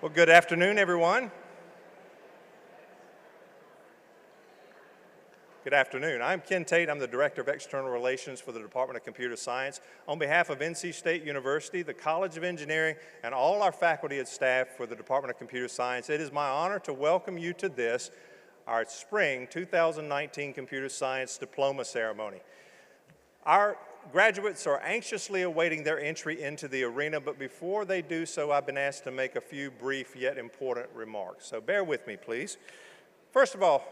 Well, good afternoon, everyone. Good afternoon. I'm Ken Tate. I'm the Director of External Relations for the Department of Computer Science. On behalf of NC State University, the College of Engineering, and all our faculty and staff for the Department of Computer Science, it is my honor to welcome you to this, our Spring 2019 Computer Science Diploma Ceremony. Our graduates are anxiously awaiting their entry into the arena, but before they do so, I've been asked to make a few brief yet important remarks. So bear with me, please. First of all,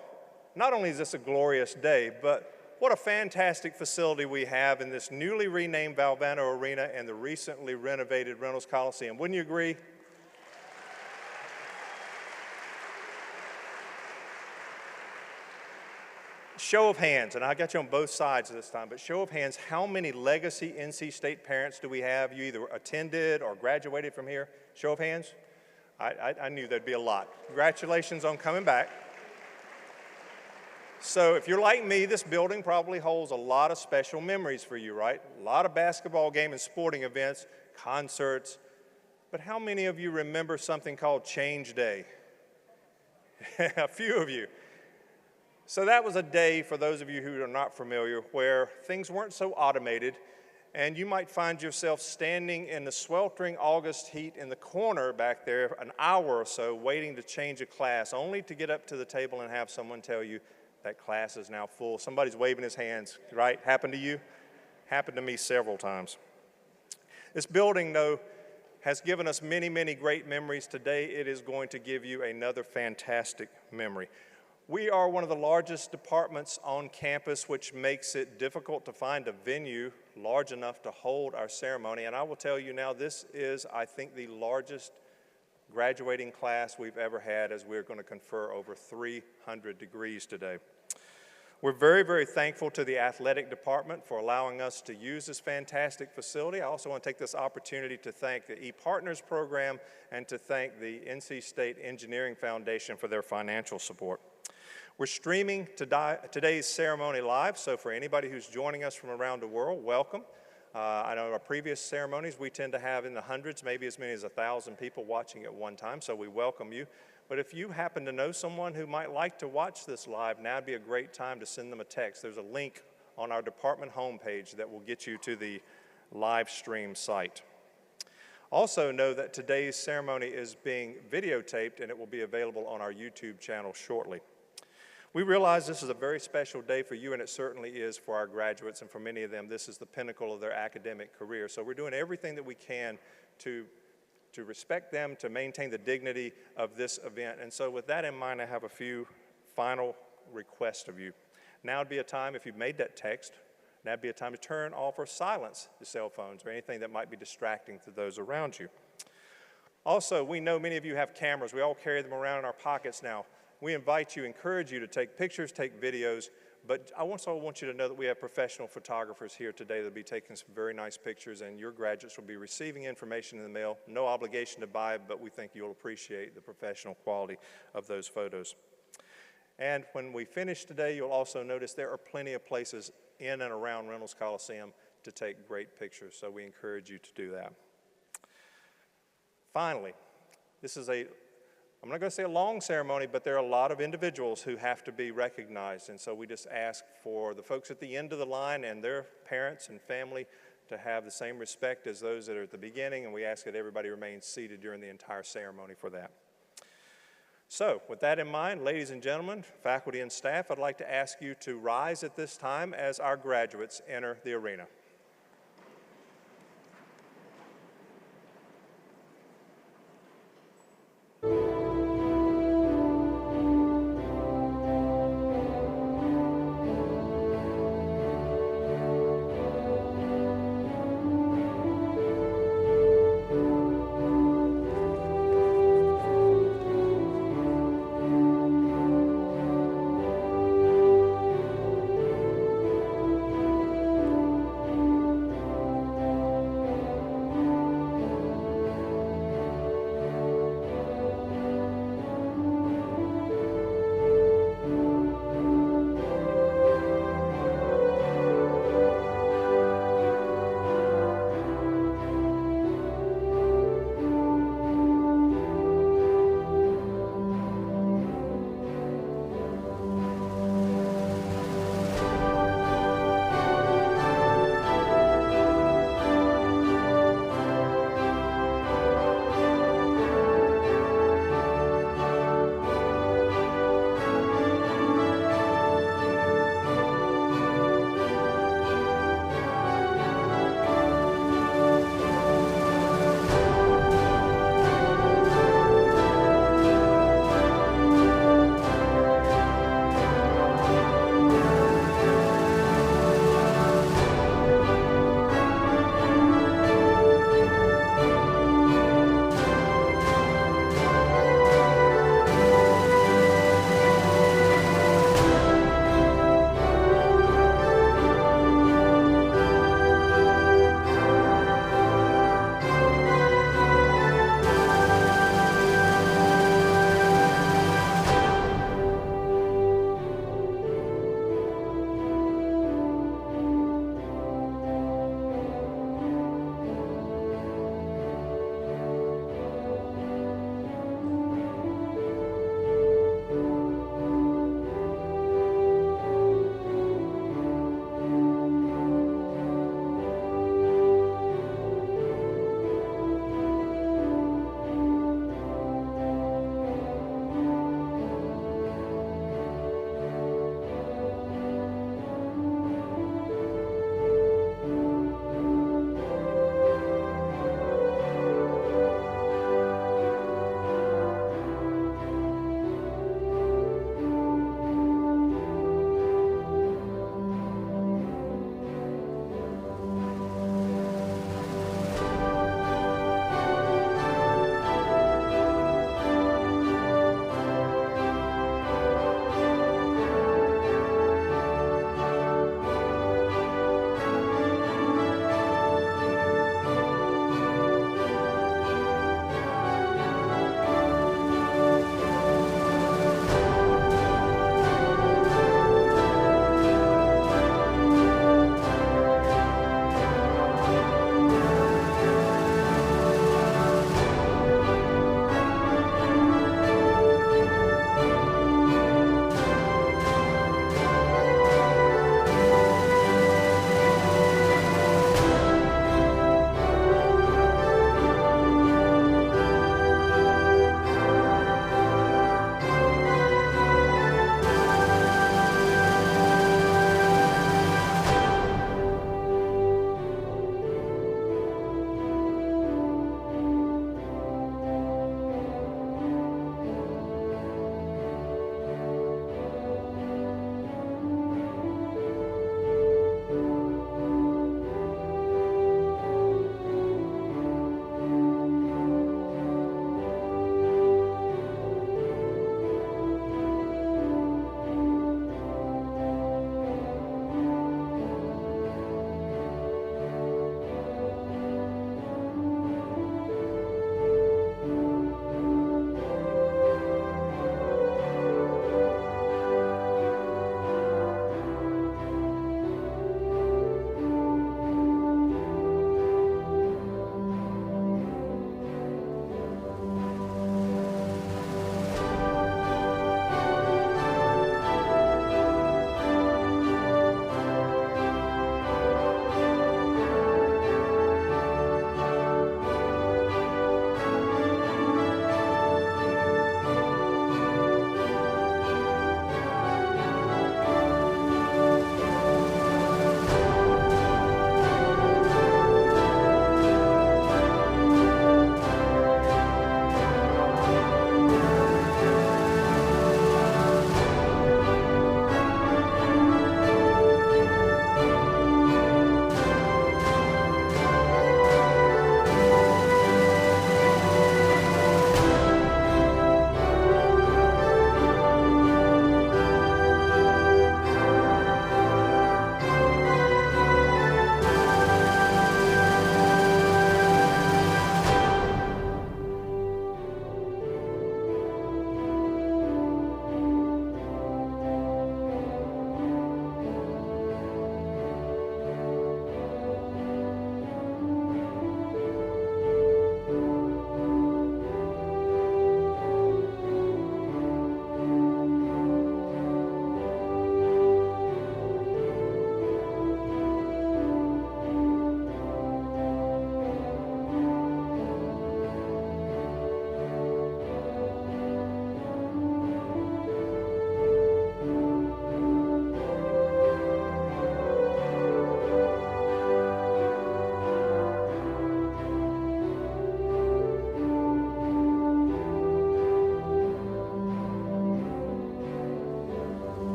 not only is this a glorious day, but what a fantastic facility we have in this newly renamed Valvano Arena and the recently renovated Reynolds Coliseum. Wouldn't you agree? Show of hands, and I got you on both sides this time, but show of hands, how many legacy NC State parents do we have? You either attended or graduated from here? Show of hands? I knew there'd be a lot. Congratulations on coming back. So if you're like me, this building probably holds a lot of special memories for you, right? A lot of basketball game and sporting events, concerts. But how many of you remember something called Change Day? A few of you. So that was a day, for those of you who are not familiar, where things weren't so automated, and you might find yourself standing in the sweltering August heat in the corner back there an hour or so waiting to change a class, only to get up to the table and have someone tell you that class is now full. Somebody's waving his hands, right? Happened to you? Happened to me several times. This building, though, has given us many, many great memories. Today, it is going to give you another fantastic memory. We are one of the largest departments on campus, which makes it difficult to find a venue large enough to hold our ceremony. And I will tell you now, this is, I think, the largest graduating class we've ever had, as we're going to confer over 300 degrees today. We're very, very thankful to the athletic department for allowing us to use this fantastic facility. I also want to take this opportunity to thank the ePartners program and to thank the NC State Engineering Foundation for their financial support. We're streaming today's ceremony live, so for anybody who's joining us from around the world, welcome. I know our previous ceremonies, we tend to have in the hundreds, maybe as many as 1,000 people watching at one time, so we welcome you. But if you happen to know someone who might like to watch this live, now would be a great time to send them a text. There's a link on our department homepage that will get you to the live stream site. Also know that today's ceremony is being videotaped and it will be available on our YouTube channel shortly. We realize this is a very special day for you, and it certainly is for our graduates, and for many of them, this is the pinnacle of their academic career. So we're doing everything that we can to respect them, to maintain the dignity of this event. And so with that in mind, I have a few final requests of you. Now would be a time, if you've made that text, now would be a time to turn off or silence the cell phones or anything that might be distracting to those around you. Also, we know many of you have cameras. We all carry them around in our pockets now. We invite you, encourage you to take pictures, take videos, but I also want you to know that we have professional photographers here today that will be taking some very nice pictures, and your graduates will be receiving information in the mail. No obligation to buy, but we think you'll appreciate the professional quality of those photos. And when we finish today, you'll also notice there are plenty of places in and around Reynolds Coliseum to take great pictures, so we encourage you to do that. Finally, this is I'm not going to say a long ceremony, but there are a lot of individuals who have to be recognized, and so we just ask for the folks at the end of the line and their parents and family to have the same respect as those that are at the beginning, and we ask that everybody remain seated during the entire ceremony for that. So, with that in mind, ladies and gentlemen, faculty and staff, I'd like to ask you to rise at this time as our graduates enter the arena.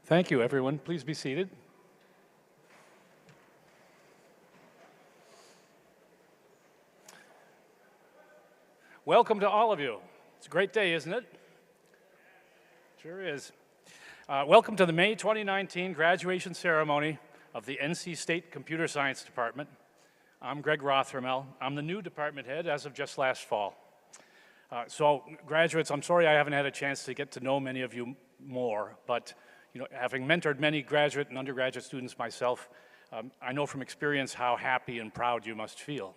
Thank you, everyone. Please be seated. Welcome to all of you. It's a great day, isn't it? Sure is. Welcome to the May 2019 graduation ceremony of the NC State Computer Science Department. I'm Greg Rothermel. I'm the new department head as of just last fall. So graduates, I'm sorry I haven't had a chance to get to know many of you more, but having mentored many graduate and undergraduate students myself, I know from experience how happy and proud you must feel.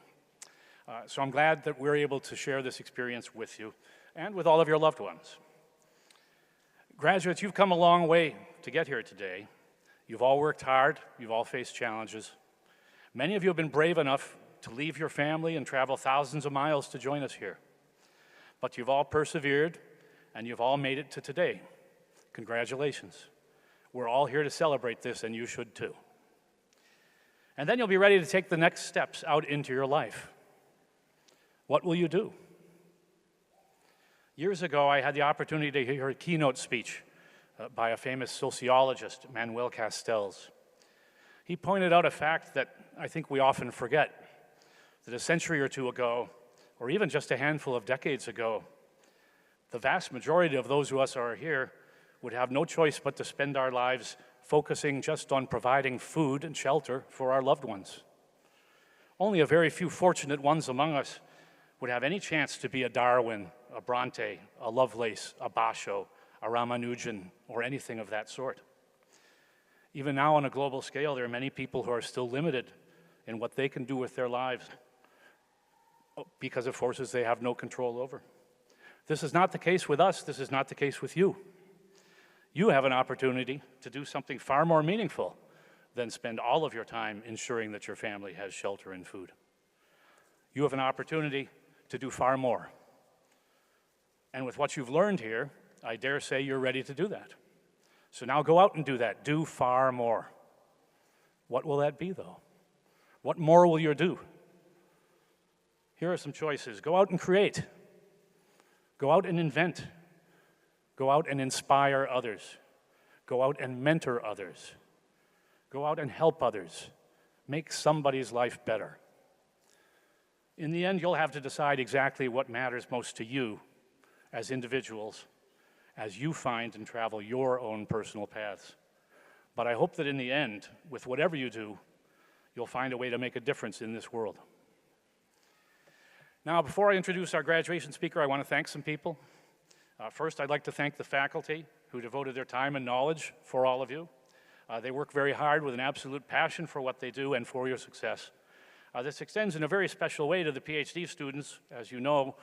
So I'm glad that we're able to share this experience with you and with all of your loved ones. Graduates, you've come a long way to get here today. You've all worked hard, you've all faced challenges. Many of you have been brave enough to leave your family and travel thousands of miles to join us here. But you've all persevered, and you've all made it to today. Congratulations. We're all here to celebrate this, and you should too. And then you'll be ready to take the next steps out into your life. What will you do? Years ago, I had the opportunity to hear a keynote speech by a famous sociologist, Manuel Castells. He pointed out a fact that I think we often forget, that a century or two ago, or even just a handful of decades ago, the vast majority of those of us who are here would have no choice but to spend our lives focusing just on providing food and shelter for our loved ones. Only a very few fortunate ones among us would have any chance to be a Darwin, a Bronte, a Lovelace, a Basho, a Ramanujan, or anything of that sort. Even now on a global scale, there are many people who are still limited in what they can do with their lives because of forces they have no control over. This is not the case with us. This is not the case with you. You have an opportunity to do something far more meaningful than spend all of your time ensuring that your family has shelter and food. You have an opportunity to do far more. And with what you've learned here, I dare say you're ready to do that. So now go out and do that. Do far more. What will that be, though? What more will you do? Here are some choices. Go out and create. Go out and invent. Go out and inspire others. Go out and mentor others. Go out and help others. Make somebody's life better. In the end, you'll have to decide exactly what matters most to you as individuals as you find and travel your own personal paths. But I hope that in the end, with whatever you do, you'll find a way to make a difference in this world. Now, before I introduce our graduation speaker, I want to thank some people. First, I'd like to thank the faculty who devoted their time and knowledge for all of you. They work very hard with an absolute passion for what they do and for your success. This extends in a very special way to the PhD students, as you know,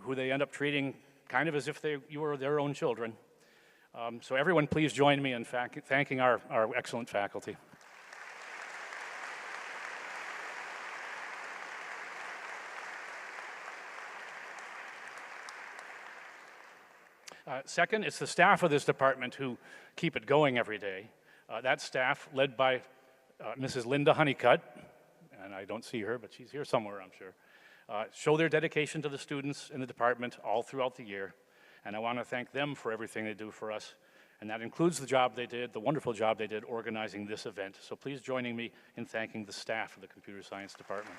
who they end up treating kind of as if you were their own children. So everyone please join me in thanking our excellent faculty. Second, it's the staff of this department who keep it going every day. That staff, led by Mrs. Linda Honeycutt, and I don't see her, but she's here somewhere, I'm sure, show their dedication to the students in the department all throughout the year. And I want to thank them for everything they do for us. And that includes the job they did, the wonderful job they did organizing this event. So please join me in thanking the staff of the Computer Science Department.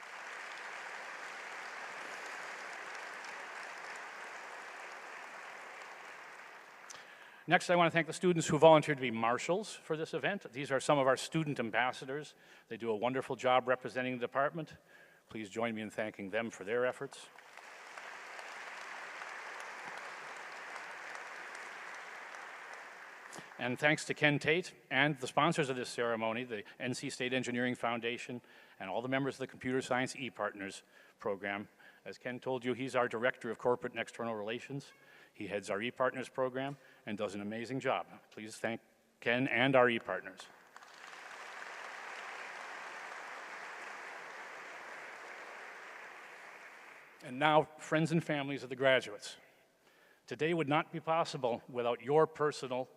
Next, I want to thank the students who volunteered to be marshals for this event. These are some of our student ambassadors. They do a wonderful job representing the department. Please join me in thanking them for their efforts. And thanks to Ken Tate and the sponsors of this ceremony, the NC State Engineering Foundation, and all the members of the Computer Science ePartners program. As Ken told you, he's our Director of Corporate and External Relations. He heads our ePartners program and does an amazing job. Please thank Ken and our ePartners. And now, friends and families of the graduates. Today would not be possible without your personal,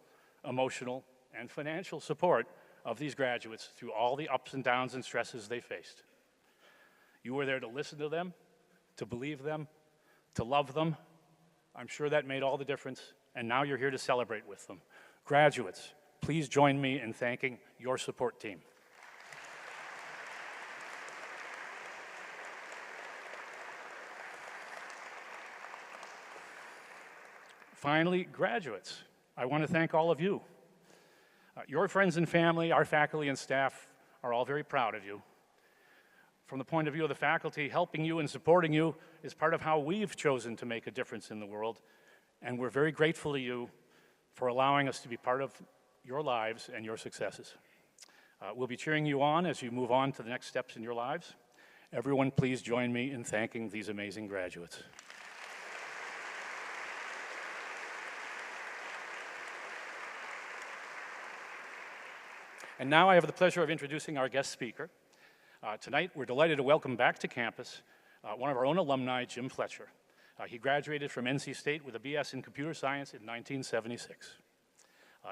emotional, and financial support of these graduates through all the ups and downs and stresses they faced. You were there to listen to them, to believe them, to love them. I'm sure that made all the difference, and now you're here to celebrate with them. Graduates, please join me in thanking your support team. Finally, graduates, I want to thank all of you. Your friends and family, our faculty and staff are all very proud of you. From the point of view of the faculty, helping you and supporting you is part of how we've chosen to make a difference in the world, and we're very grateful to you for allowing us to be part of your lives and your successes. We'll be cheering you on as you move on to the next steps in your lives. Everyone, please join me in thanking these amazing graduates. And now I have the pleasure of introducing our guest speaker. Tonight, we're delighted to welcome back to campus one of our own alumni, Jim Fletcher. He graduated from NC State with a BS in computer science in 1976.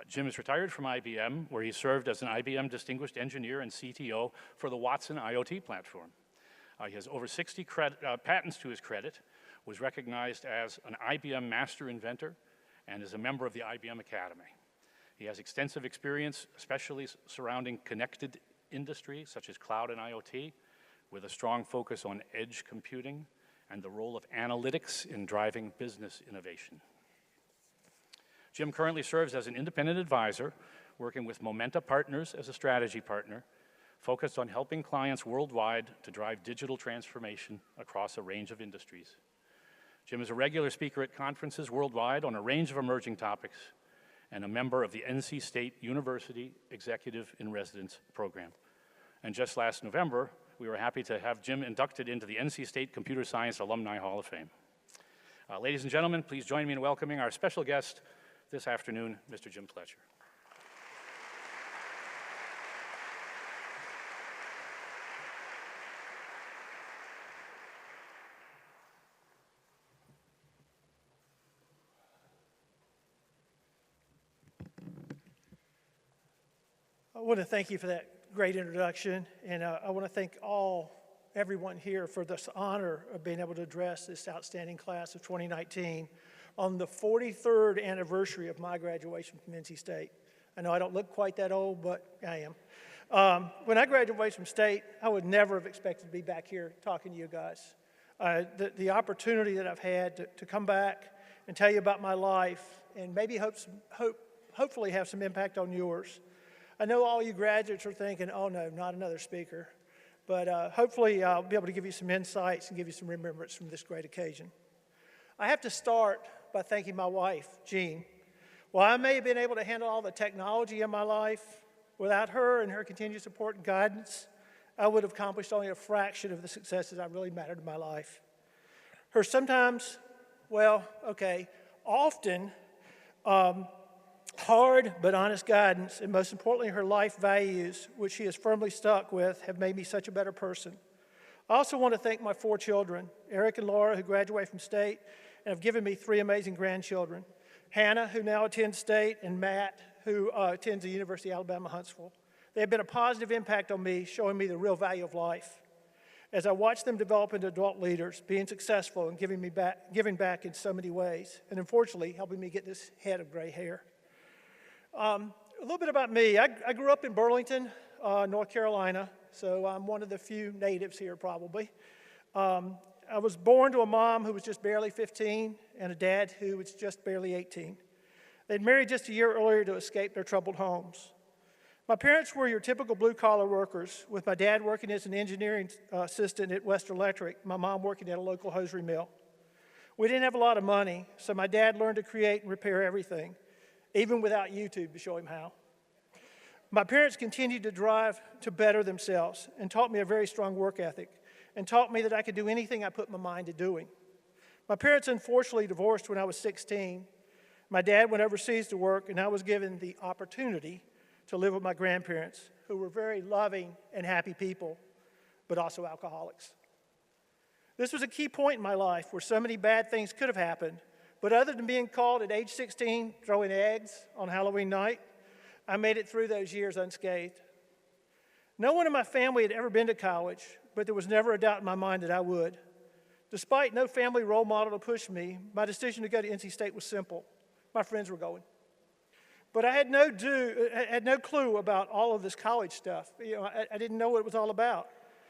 Jim is retired from IBM, where he served as an IBM Distinguished Engineer and CTO for the Watson IoT platform. He has over 60 patents to his credit, was recognized as an IBM Master Inventor, and is a member of the IBM Academy. He has extensive experience, especially surrounding connected industry, such as cloud and IoT, with a strong focus on edge computing and the role of analytics in driving business innovation. Jim currently serves as an independent advisor, working with Momenta Partners as a strategy partner, focused on helping clients worldwide to drive digital transformation across a range of industries. Jim is a regular speaker at conferences worldwide on a range of emerging topics, and a member of the NC State University Executive in Residence program. And just last November, we were happy to have Jim inducted into the NC State Computer Science Alumni Hall of Fame. Ladies and gentlemen, please join me in welcoming our special guest this afternoon, Mr. Jim Fletcher. I want to thank you for that great introduction, and I want to thank everyone here for this honor of being able to address this outstanding class of 2019 on the 43rd anniversary of my graduation from NC State. I know I don't look quite that old, but I am. When I graduated from State, I would never have expected to be back here talking to you guys. The opportunity that I've had to come back and tell you about my life and maybe hopefully have some impact on yours. I know all you graduates are thinking, oh no, not another speaker. But hopefully I'll be able to give you some insights and give you some remembrance from this great occasion. I have to start by thanking my wife, Jean. While I may have been able to handle all the technology in my life, without her and her continued support and guidance, I would have accomplished only a fraction of the successes that really mattered in my life. Her sometimes, often hard but honest guidance, and most importantly, her life values, which she has firmly stuck with, have made me such a better person. I also want to thank my 4 children, Eric and Laura, who graduated from State and have given me 3 amazing grandchildren, Hannah, who now attends State, and Matt, who attends the University of Alabama, Huntsville. They have been a positive impact on me, showing me the real value of life. As I watch them develop into adult leaders, being successful and giving back in so many ways, and unfortunately, helping me get this head of gray hair. A little bit about me. I grew up in Burlington, North Carolina, so I'm one of the few natives here probably. I was born to a mom who was just barely 15 and a dad who was just barely 18. They'd married just a year earlier to escape their troubled homes. My parents were your typical blue-collar workers, with my dad working as an engineering assistant at West Electric, my mom working at a local hosiery mill. We didn't have a lot of money, so my dad learned to create and repair everything, even without YouTube to show him how. My parents continued to drive to better themselves and taught me a very strong work ethic and taught me that I could do anything I put my mind to doing. My parents unfortunately divorced when I was 16. My dad went overseas to work, and I was given the opportunity to live with my grandparents, who were very loving and happy people, but also alcoholics. This was a key point in my life where so many bad things could have happened, but other than being called at age 16 throwing eggs on Halloween night, I made it through those years unscathed. No one in my family had ever been to college, but there was never a doubt in my mind that I would. Despite no family role model to push me, my decision to go to NC State was simple. My friends were going. But I had no clue about all of this college stuff. I didn't know what it was all about.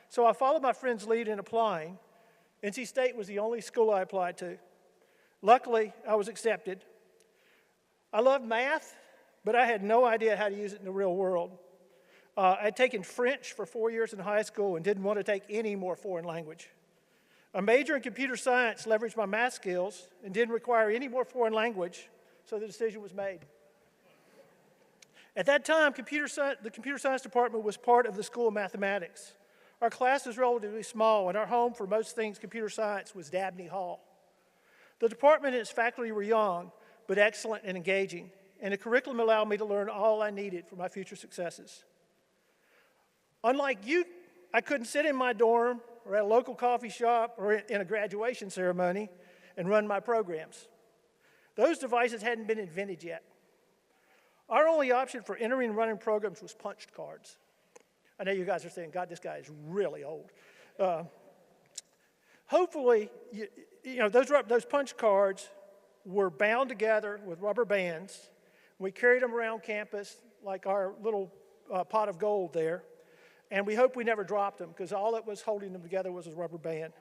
So I followed my friend's lead in applying. NC State was the only school I applied to. Luckily, I was accepted. I loved math, but I had no idea how to use it in the real world. I'd taken French for 4 years in high school and didn't want to take any more foreign language. A major in computer science leveraged my math skills and didn't require any more foreign language, so the decision was made. At that time, the computer science department was part of the School of Mathematics. Our class was relatively small, and our home for most things computer science was Dabney Hall. The department and its faculty were young, but excellent and engaging, and the curriculum allowed me to learn all I needed for my future successes. Unlike you, I couldn't sit in my dorm or at a local coffee shop or in a graduation ceremony and run my programs. Those devices hadn't been invented yet. Our only option for entering and running programs was punched cards. I know you guys are saying, God, this guy is really old. Hopefully, those punch cards were bound together with rubber bands. We carried them around campus like our little pot of gold there. And we hoped we never dropped them because all that was holding them together was a rubber band.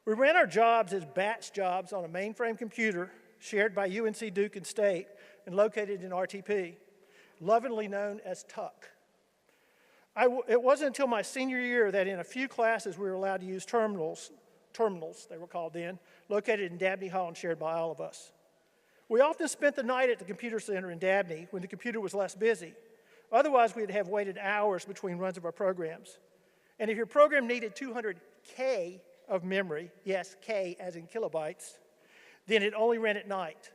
We ran our jobs as batch jobs on a mainframe computer shared by UNC, Duke, and State and located in RTP, lovingly known as Tuck. It wasn't until my senior year that in a few classes we were allowed to use terminals they were called then, located in Dabney Hall and shared by all of us. We often spent the night at the computer center in Dabney when the computer was less busy. Otherwise, we'd have waited hours between runs of our programs. And if your program needed 200K of memory, yes, K as in kilobytes, then it only ran at night.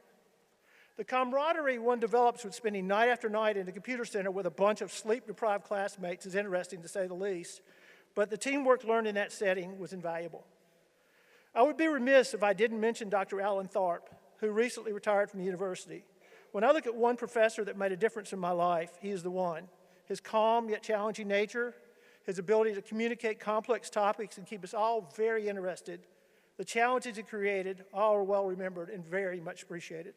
The camaraderie one develops with spending night after night in the computer center with a bunch of sleep-deprived classmates is interesting, to say the least, but the teamwork learned in that setting was invaluable. I would be remiss if I didn't mention Dr. Alan Tharp, who recently retired from the university. When I look at one professor that made a difference in my life, he is the one. His calm yet challenging nature, his ability to communicate complex topics and keep us all very interested, the challenges he created, all are well remembered and very much appreciated.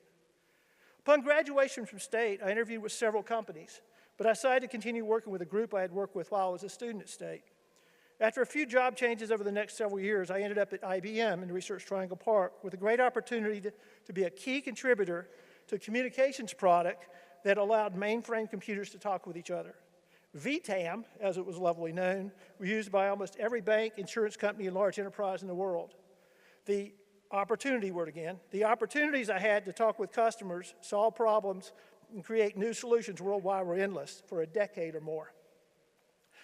Upon graduation from State, I interviewed with several companies, but I decided to continue working with a group I had worked with while I was a student at State. After a few job changes over the next several years, I ended up at IBM in Research Triangle Park with a great opportunity to be a key contributor to a communications product that allowed mainframe computers to talk with each other. VTAM, as it was lovingly known, was used by almost every bank, insurance company, and large enterprise in the world. The opportunity word again. The opportunities I had to talk with customers, solve problems, and create new solutions worldwide were endless for a decade or more.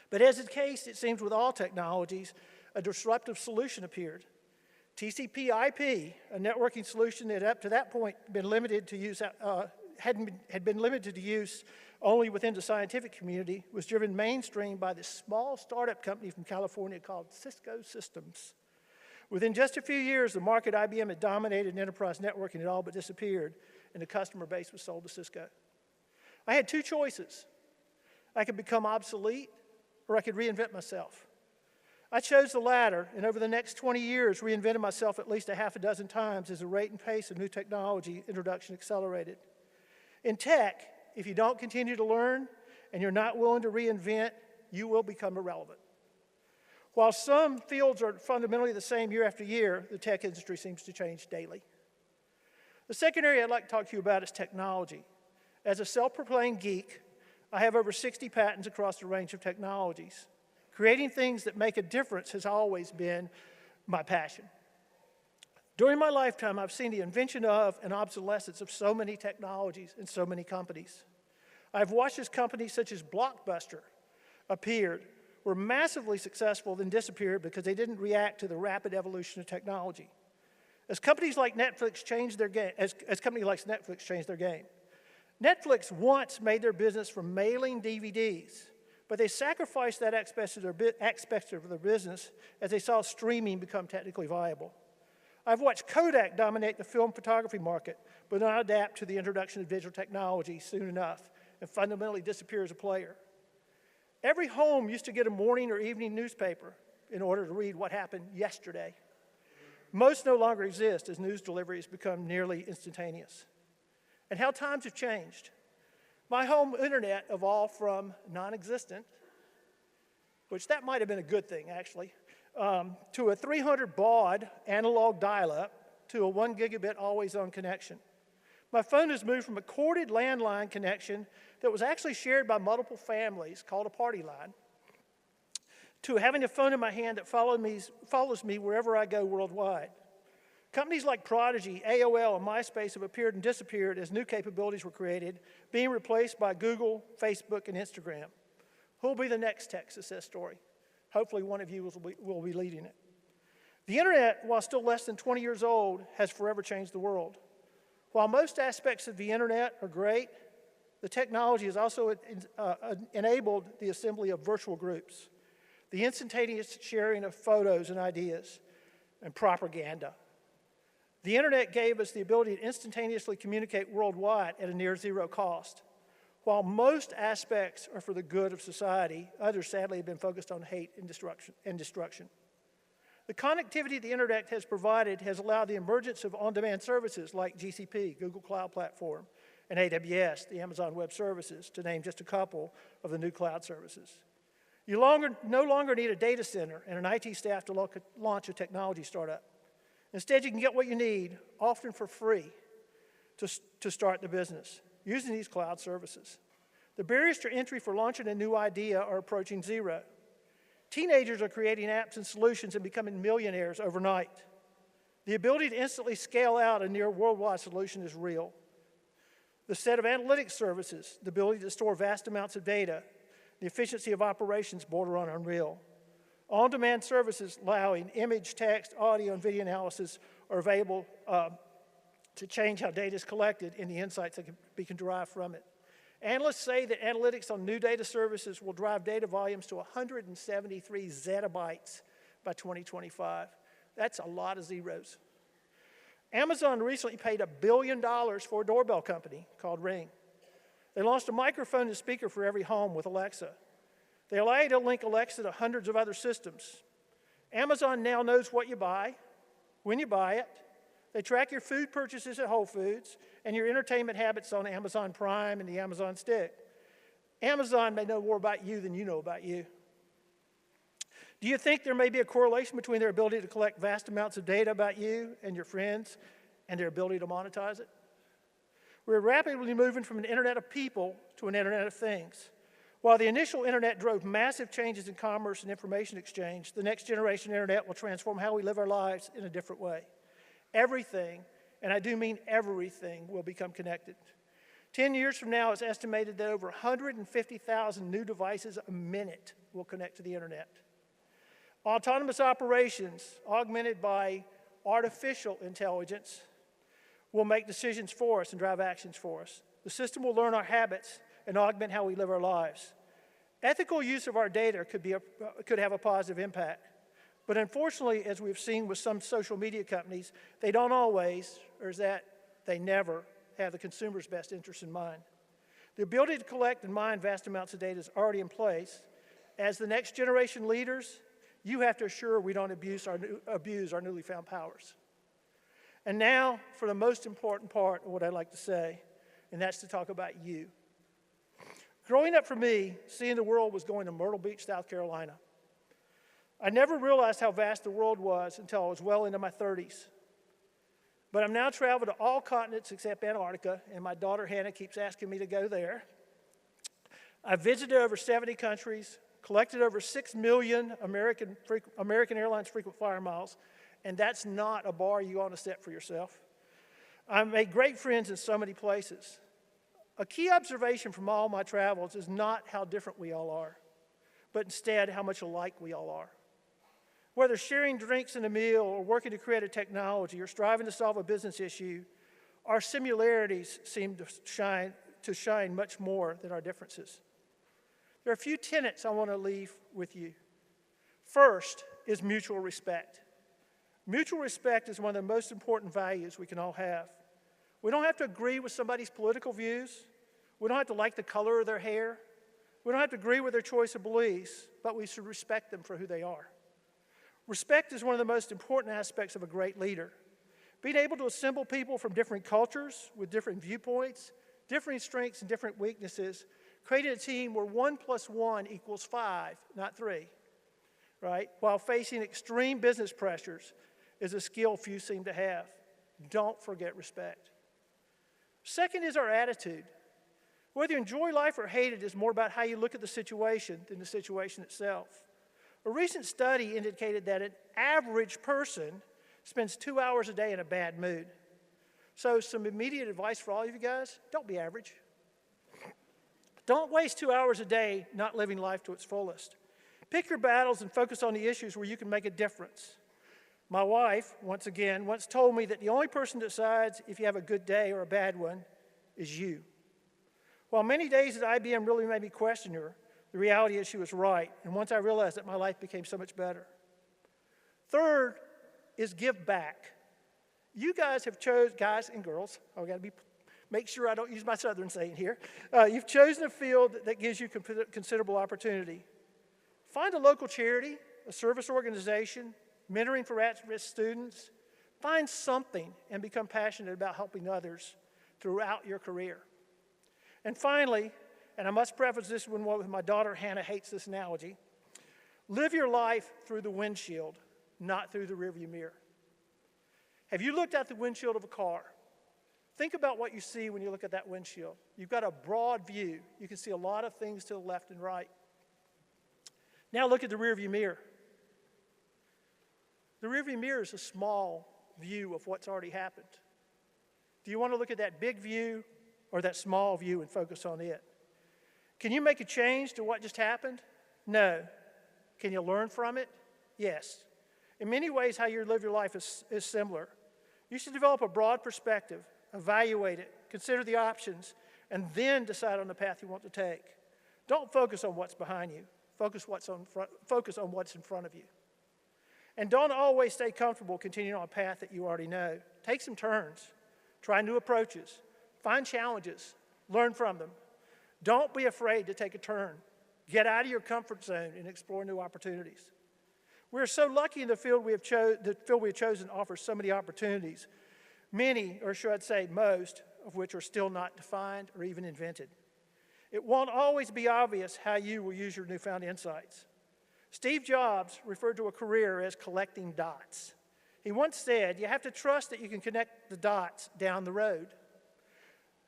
But as is the case, it seems with all technologies, a disruptive solution appeared. TCP/IP, a networking solution that up to that point had been limited to use only within the scientific community, was driven mainstream by this small startup company from California called Cisco Systems. Within just a few years, the market IBM had dominated in enterprise networking had all but disappeared, and the customer base was sold to Cisco. I had two choices. I could become obsolete, or I could reinvent myself. I chose the latter, and over the next 20 years, reinvented myself at least a half a dozen times as the rate and pace of new technology introduction accelerated. In tech, if you don't continue to learn and you're not willing to reinvent, you will become irrelevant. While some fields are fundamentally the same year after year, the tech industry seems to change daily. The second area I'd like to talk to you about is technology. As a self-proclaimed geek, I have over 60 patents across a range of technologies. Creating things that make a difference has always been my passion. During my lifetime, I've seen the invention of and obsolescence of so many technologies and so many companies. I've watched as companies such as Blockbuster appeared, were massively successful, then disappeared because they didn't react to the rapid evolution of technology. As companies like Netflix changed their game, Netflix once made their business from mailing DVDs, but they sacrificed that aspect of their business as they saw streaming become technically viable. I've watched Kodak dominate the film photography market, but not adapt to the introduction of digital technology soon enough and fundamentally disappear as a player. Every home used to get a morning or evening newspaper in order to read what happened yesterday. Most no longer exist as news delivery has become nearly instantaneous. And how times have changed. My home internet evolved from non-existent, which that might have been a good thing, actually, to a 300 baud analog dial-up to a 1 gigabit always-on connection. My phone has moved from a corded landline connection that was actually shared by multiple families, called a party line, to having a phone in my hand that follows me wherever I go worldwide. Companies like Prodigy, AOL, and MySpace have appeared and disappeared as new capabilities were created, being replaced by Google, Facebook, and Instagram. Who will be the next tech success story? Hopefully one of you will be leading it. The internet, while still less than 20 years old, has forever changed the world. While most aspects of the internet are great, the technology has also enabled the assembly of virtual groups, the instantaneous sharing of photos and ideas, and propaganda. The internet gave us the ability to instantaneously communicate worldwide at a near zero cost. While most aspects are for the good of society, others sadly have been focused on hate and destruction. The connectivity the internet has provided has allowed the emergence of on-demand services like GCP, Google Cloud Platform, and AWS, the Amazon Web Services, to name just a couple of the new cloud services. You no longer need a data center and an IT staff to launch a technology startup. Instead, you can get what you need, often for free, to start the business using these cloud services. The barriers to entry for launching a new idea are approaching zero. Teenagers are creating apps and solutions and becoming millionaires overnight. The ability to instantly scale out a near worldwide solution is real. The set of analytics services, the ability to store vast amounts of data, the efficiency of operations border on unreal. On-demand services allowing image, text, audio, and video analysis are available to change how data is collected and the insights that can derive from it. Analysts say that analytics on new data services will drive data volumes to 173 zettabytes by 2025. That's a lot of zeros. Amazon recently paid $1 billion for a doorbell company called Ring. They launched a microphone and speaker for every home with Alexa. They allow you to link Alexa to hundreds of other systems. Amazon now knows what you buy, when you buy it. They track your food purchases at Whole Foods and your entertainment habits on Amazon Prime and the Amazon Stick. Amazon may know more about you than you know about you. Do you think there may be a correlation between their ability to collect vast amounts of data about you and your friends and their ability to monetize it? We're rapidly moving from an internet of people to an internet of things. While the initial internet drove massive changes in commerce and information exchange, the next generation internet will transform how we live our lives in a different way. Everything, and I do mean everything, will become connected. 10 years from now, it's estimated that over 150,000 new devices a minute will connect to the internet. Autonomous operations, augmented by artificial intelligence, will make decisions for us and drive actions for us. The system will learn our habits and augment how we live our lives. Ethical use of our data could have a positive impact. But unfortunately, as we've seen with some social media companies, they don't always, or is that they never, have the consumer's best interest in mind. The ability to collect and mine vast amounts of data is already in place. As the next generation leaders, you have to assure we don't abuse our newly found powers. And now for the most important part of what I'd like to say, and that's to talk about you. Growing up for me, seeing the world was going to Myrtle Beach, South Carolina. I never realized how vast the world was until I was well into my 30s. But I've now traveled to all continents except Antarctica, and my daughter Hannah keeps asking me to go there. I've visited over 70 countries, collected over 6 million American Airlines frequent flyer miles, and that's not a bar you want to set for yourself. I've made great friends in so many places. A key observation from all my travels is not how different we all are, but instead how much alike we all are. Whether sharing drinks in a meal or working to create a technology or striving to solve a business issue, our similarities seem to shine much more than our differences. There are a few tenets I want to leave with you. First is mutual respect. Mutual respect is one of the most important values we can all have. We don't have to agree with somebody's political views. We don't have to like the color of their hair. We don't have to agree with their choice of beliefs, but we should respect them for who they are. Respect is one of the most important aspects of a great leader. Being able to assemble people from different cultures with different viewpoints differing strengths and different weaknesses, created a team where 1 + 1 = 5, not 3, right? While facing extreme business pressures is a skill few seem to have. Don't forget respect. Second is our attitude. Whether you enjoy life or hate it is more about how you look at the situation than the situation itself. A recent study indicated that an average person spends 2 hours a day in a bad mood. So some immediate advice for all of you guys, don't be average. Don't waste 2 hours a day not living life to its fullest. Pick your battles and focus on the issues where you can make a difference. My wife, once again, once told me that the only person that decides if you have a good day or a bad one is you. While many days at IBM really made me question her, the reality is she was right, and once I realized it, my life became so much better. Third is give back. You guys have chosen, guys and girls, I've got to make sure I don't use my southern saying here. You've chosen a field that gives you considerable opportunity. Find a local charity, a service organization, mentoring for at-risk students. Find something and become passionate about helping others throughout your career. And finally, and I must preface this one with my daughter Hannah hates this analogy, live your life through the windshield, not through the rearview mirror. Have you looked out the windshield of a car? Think about what you see when you look at that windshield. You've got a broad view. You can see a lot of things to the left and right. Now look at the rearview mirror. The rearview mirror is a small view of what's already happened. Do you want to look at that big view or that small view and focus on it? Can you make a change to what just happened? No. Can you learn from it? Yes. In many ways, how you live your life is similar. You should develop a broad perspective, evaluate it, consider the options, and then decide on the path you want to take. Don't focus on what's behind you. Focus on what's in front of you. And don't always stay comfortable continuing on a path that you already know. Take some turns. Try new approaches. Find challenges. Learn from them. Don't be afraid to take a turn. Get out of your comfort zone and explore new opportunities. We're so lucky in the field we have chosen offers so many opportunities, many, or should I say most, of which are still not defined or even invented. It won't always be obvious how you will use your newfound insights. Steve Jobs referred to a career as collecting dots. He once said, you have to trust that you can connect the dots down the road.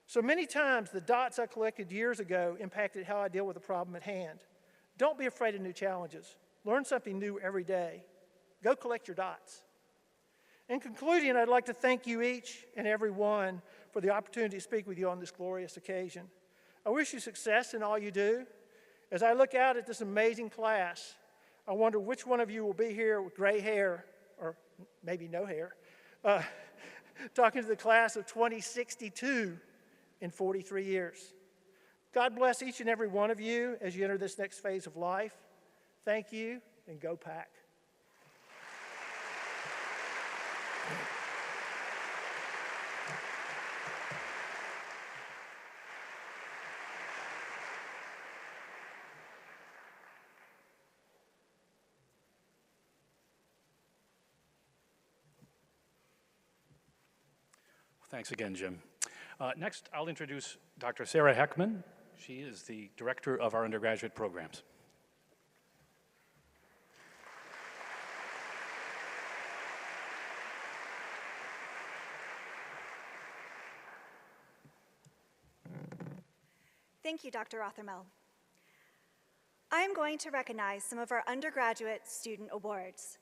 So many times, the dots I collected years ago impacted how I deal with the problem at hand. Don't be afraid of new challenges. Learn something new every day. Go collect your dots. In concluding, I'd like to thank you each and every one for the opportunity to speak with you on this glorious occasion. I wish you success in all you do. As I look out at this amazing class, I wonder which one of you will be here with gray hair, or maybe no hair, talking to the class of 2062 in 43 years. God bless each and every one of you as you enter this next phase of life. Thank you, and go Pack. Thanks again, Jim. Next, I'll introduce Dr. Sarah Heckman. She is the director of our undergraduate programs. Thank you, Dr. Rothermel. I am going to recognize some of our undergraduate student awards.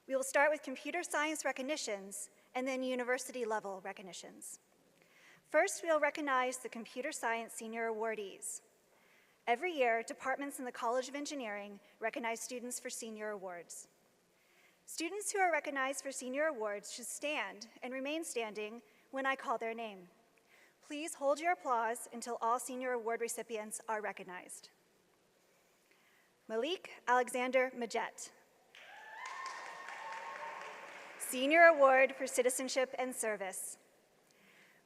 We will start with computer science recognitions and then university-level recognitions. First, we'll recognize the Computer Science Senior Awardees. Every year, departments in the College of Engineering recognize students for senior awards. Students who are recognized for senior awards should stand and remain standing when I call their name. Please hold your applause until all senior award recipients are recognized. Malik Alexander Majet. Senior Award for Citizenship and Service.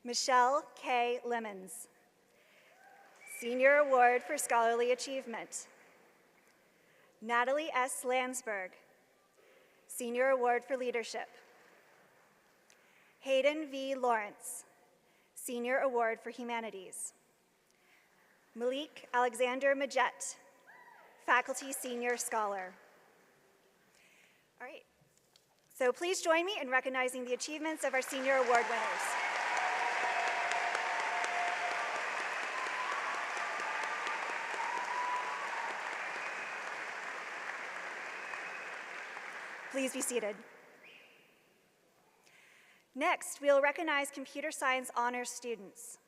Michelle K. Lemons. Senior Award for Scholarly Achievement. Natalie S. Landsberg. Senior Award for Leadership. Hayden V. Lawrence. Senior Award for Humanities. Malik Alexander Majet, Faculty Senior Scholar. All right, so please join me in recognizing the achievements of our Senior Award winners. Please be seated. Next, we'll recognize computer science honors students.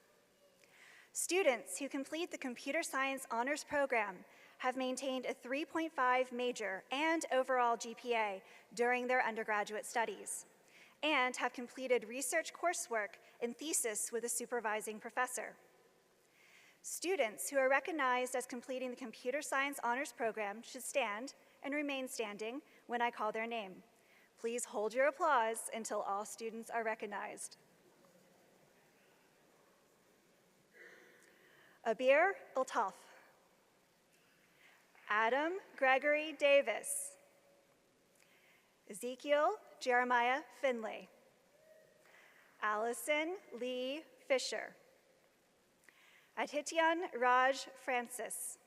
Students who complete the computer science honors program have maintained a 3.5 major and overall GPA during their undergraduate studies, and have completed research coursework and thesis with a supervising professor. Students who are recognized as completing the computer science honors program should stand and remain standing when I call their name. Please hold your applause until all students are recognized. Abir Altaf. Adam Gregory Davis. Ezekiel Jeremiah Finley. Allison Lee Fisher. Adityan Raj Francis.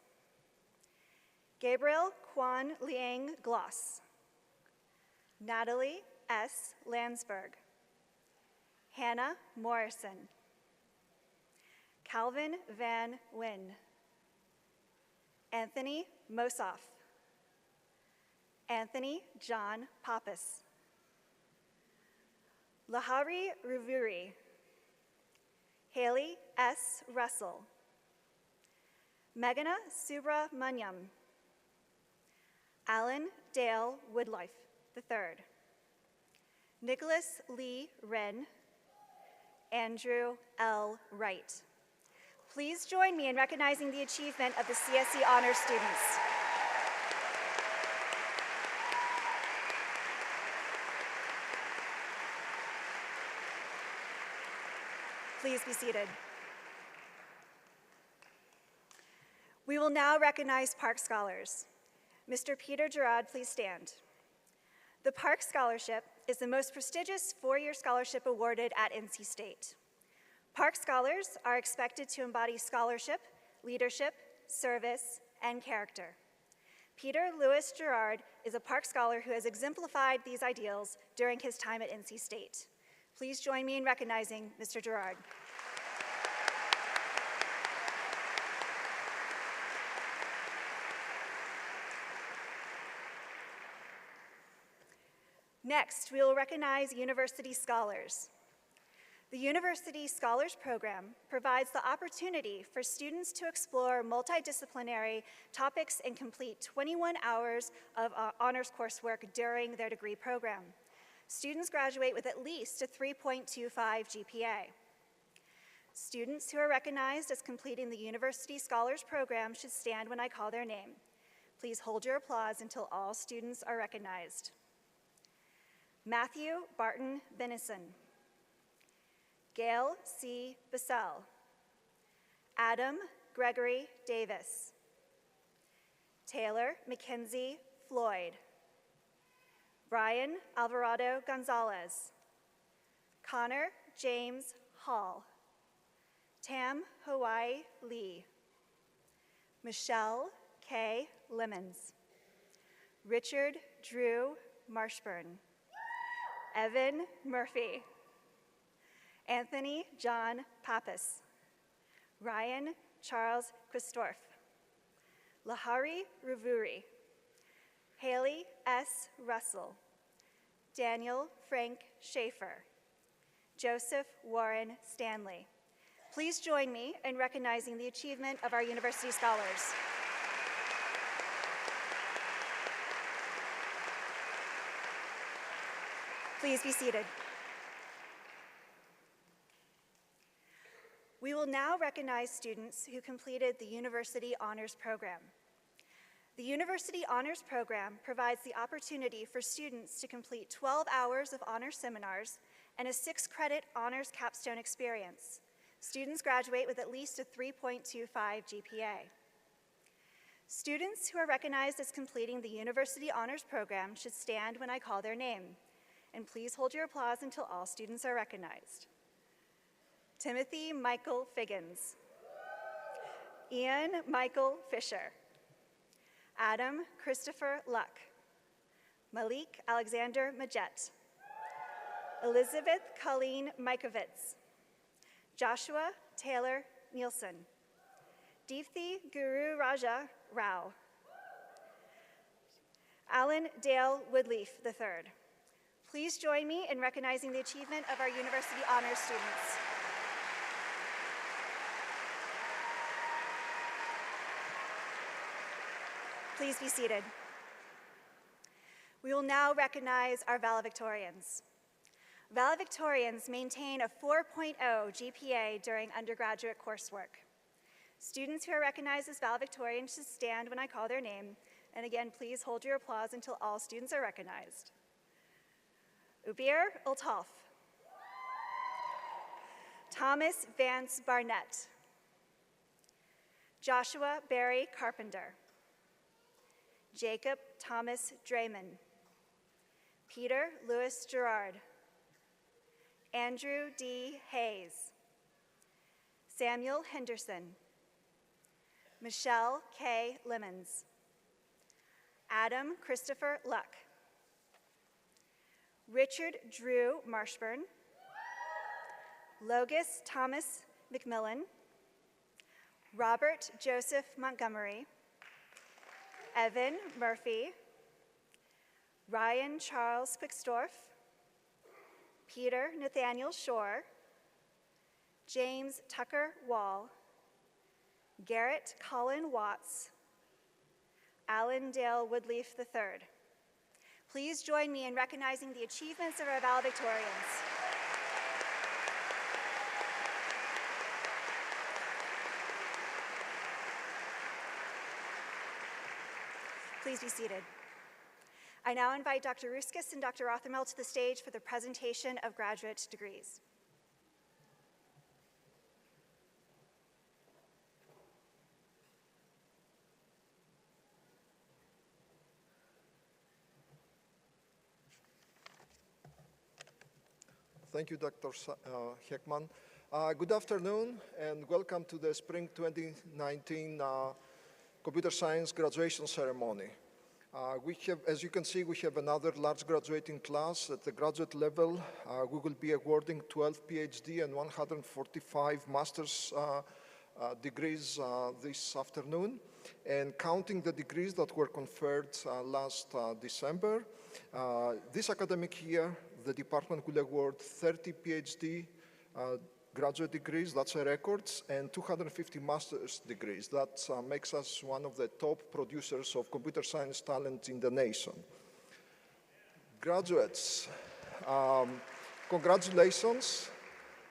Gabriel Kwan Liang Gloss. Natalie S. Landsberg. Hannah Morrison. Calvin Van Wyn. Anthony Mosoff. Anthony John Pappas. Lahari Ruvuri. Haley S. Russell. Meghana Subramanyam. Alan Dale Woodlife III. Nicholas Lee Wren. Andrew L. Wright. Please join me in recognizing the achievement of the CSE Honors students. Please be seated. We will now recognize Park Scholars. Mr. Peter Gerard, please stand. The Park Scholarship is the most prestigious four-year scholarship awarded at NC State. Park Scholars are expected to embody scholarship, leadership, service, and character. Peter Louis Gerard is a Park Scholar who has exemplified these ideals during his time at NC State. Please join me in recognizing Mr. Gerard. Next, we will recognize University Scholars. The University Scholars Program provides the opportunity for students to explore multidisciplinary topics and complete 21 hours of honors coursework during their degree program. Students graduate with at least a 3.25 GPA. Students who are recognized as completing the University Scholars Program should stand when I call their name. Please hold your applause until all students are recognized. Matthew Barton Benison. Gail C. Bissell. Adam Gregory Davis. Taylor Mackenzie Floyd. Brian Alvarado Gonzalez. Connor James Hall. Tam Hawaii Lee. Michelle K. Lemons. Richard Drew Marshburn. Evan Murphy. Anthony John Pappas. Ryan Charles Christorf. Lahari Ruvuri. Haley S. Russell. Daniel Frank Schaefer. Joseph Warren Stanley. Please join me in recognizing the achievement of our university scholars. Please be seated. We will now recognize students who completed the University Honors Program. The University Honors Program provides the opportunity for students to complete 12 hours of honors seminars and a 6-credit honors capstone experience. Students graduate with at least a 3.25 GPA. Students who are recognized as completing the University Honors Program should stand when I call their name. And please hold your applause until all students are recognized. Timothy Michael Figgins. Ian Michael Fisher. Adam Christopher Luck. Malik Alexander Majet. Elizabeth Colleen Mikovits. Joshua Taylor Nielsen. Deepthi Guru Raja Rao. Alan Dale Woodleaf III. Please join me in recognizing the achievement of our University Honors students. Please be seated. We will now recognize our valedictorians. Valedictorians maintain a 4.0 GPA during undergraduate coursework. Students who are recognized as valedictorians should stand when I call their name, and again, please hold your applause until all students are recognized. Ubir Ultaf. Thomas Vance Barnett. Joshua Barry Carpenter. Jacob Thomas Drayman. Peter Louis Gerard. Andrew D. Hayes. Samuel Henderson. Michelle K. Lemons. Adam Christopher Luck. Richard Drew Marshburn. Logus Thomas McMillan. Robert Joseph Montgomery. Evan Murphy. Ryan Charles Quickstorf. Peter Nathaniel Shore. James Tucker Wall. Garrett Colin Watts. Alan Dale Woodleaf III. Please join me in recognizing the achievements of our valedictorians. Please be seated. I now invite Dr. Ruskus and Dr. Rothermel to the stage for the presentation of graduate degrees. Thank you, Dr. Heckman. Good afternoon, and welcome to the Spring 2019 Computer Science graduation ceremony. As you can see, we have another large graduating class at the graduate level. We will be awarding 12 PhD and 145 master's degrees this afternoon. And counting the degrees that were conferred last December, this academic year, the department will award 30 PhD graduate degrees, that's a record, and 250 master's degrees. That makes us one of the top producers of computer science talent in the nation. Graduates, congratulations.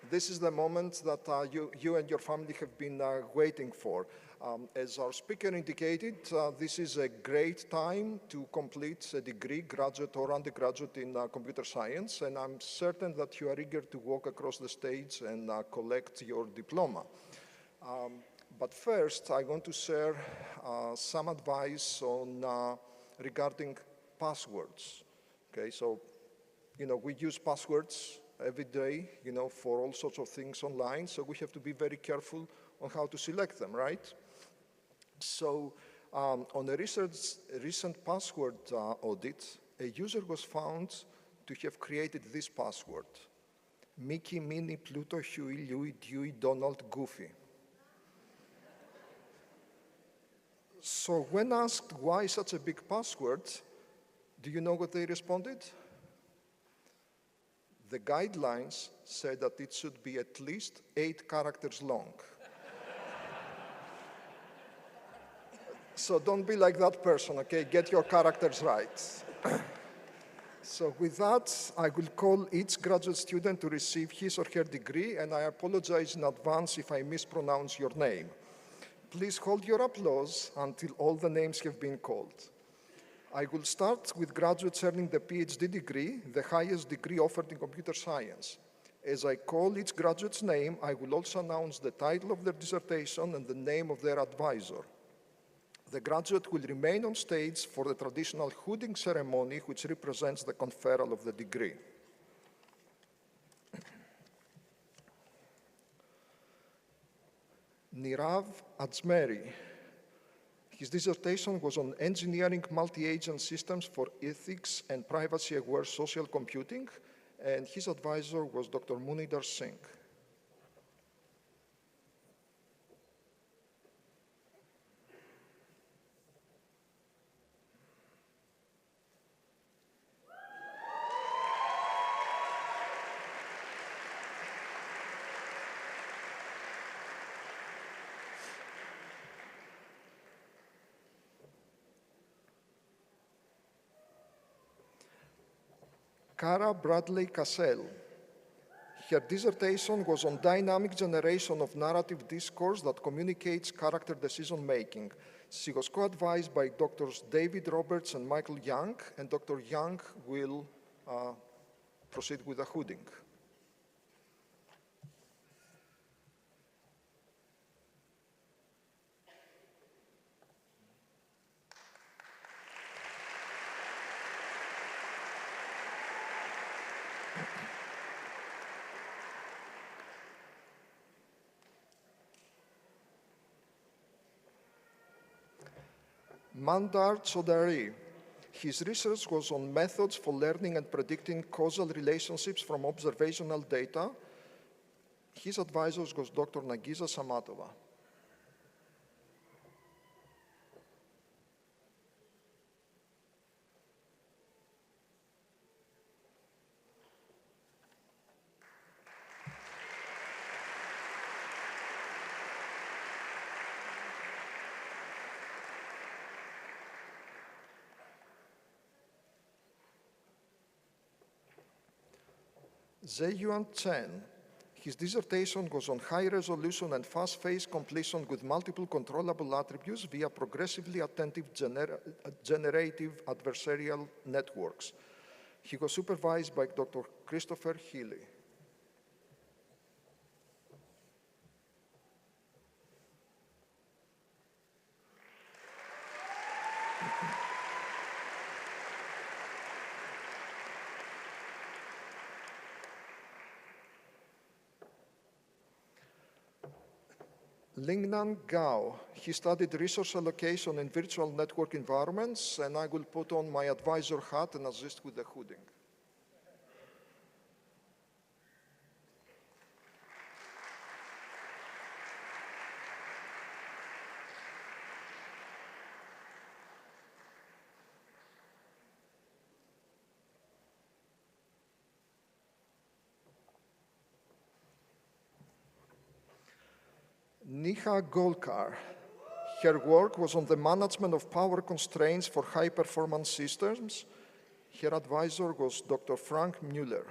This is the moment that you and your family have been waiting for. As our speaker indicated, this is a great time to complete a degree, graduate or undergraduate in computer science, and I'm certain that you are eager to walk across the stage and collect your diploma. But first, I want to share some advice on regarding passwords. Okay, so, we use passwords every day, for all sorts of things online, so we have to be very careful on how to select them, right? So on a recent password audit, a user was found to have created this password: Mickey, Minnie, Pluto, Huey, Louie, Dewey, Donald, Goofy. So when asked why such a big password, do you know what they responded? The guidelines said that it should be at least 8 characters long. So don't be like that person, okay? Get your characters right. So with that, I will call each graduate student to receive his or her degree, and I apologize in advance if I mispronounce your name. Please hold your applause until all the names have been called. I will start with graduates earning the PhD degree, the highest degree offered in computer science. As I call each graduate's name, I will also announce the title of their dissertation and the name of their advisor. The graduate will remain on stage for the traditional hooding ceremony, which represents the conferral of the degree. Nirav Ajmeri. His dissertation was on engineering multi-agent systems for ethics and privacy-aware social computing, and his advisor was Dr. Munidhar Singh. Cara Bradley Cassell. Her dissertation was on dynamic generation of narrative discourse that communicates character decision-making. She was co-advised by Drs. David Roberts and Michael Young, and Dr. Young will proceed with the hooding. Mandar Chaudhary. His research was on methods for learning and predicting causal relationships from observational data. His advisor was Dr. Nagisa Samatova. Zeyuan Chen. His dissertation was on high resolution and fast phase completion with multiple controllable attributes via progressively attentive generative adversarial networks. He was supervised by Dr. Christopher Healy. Lingnan Gao. He studied resource allocation in virtual network environments, and I will put on my advisor hat and assist with the hooding. Neha Golkar. Her work was on the management of power constraints for high-performance systems. Her advisor was Dr. Frank Mueller.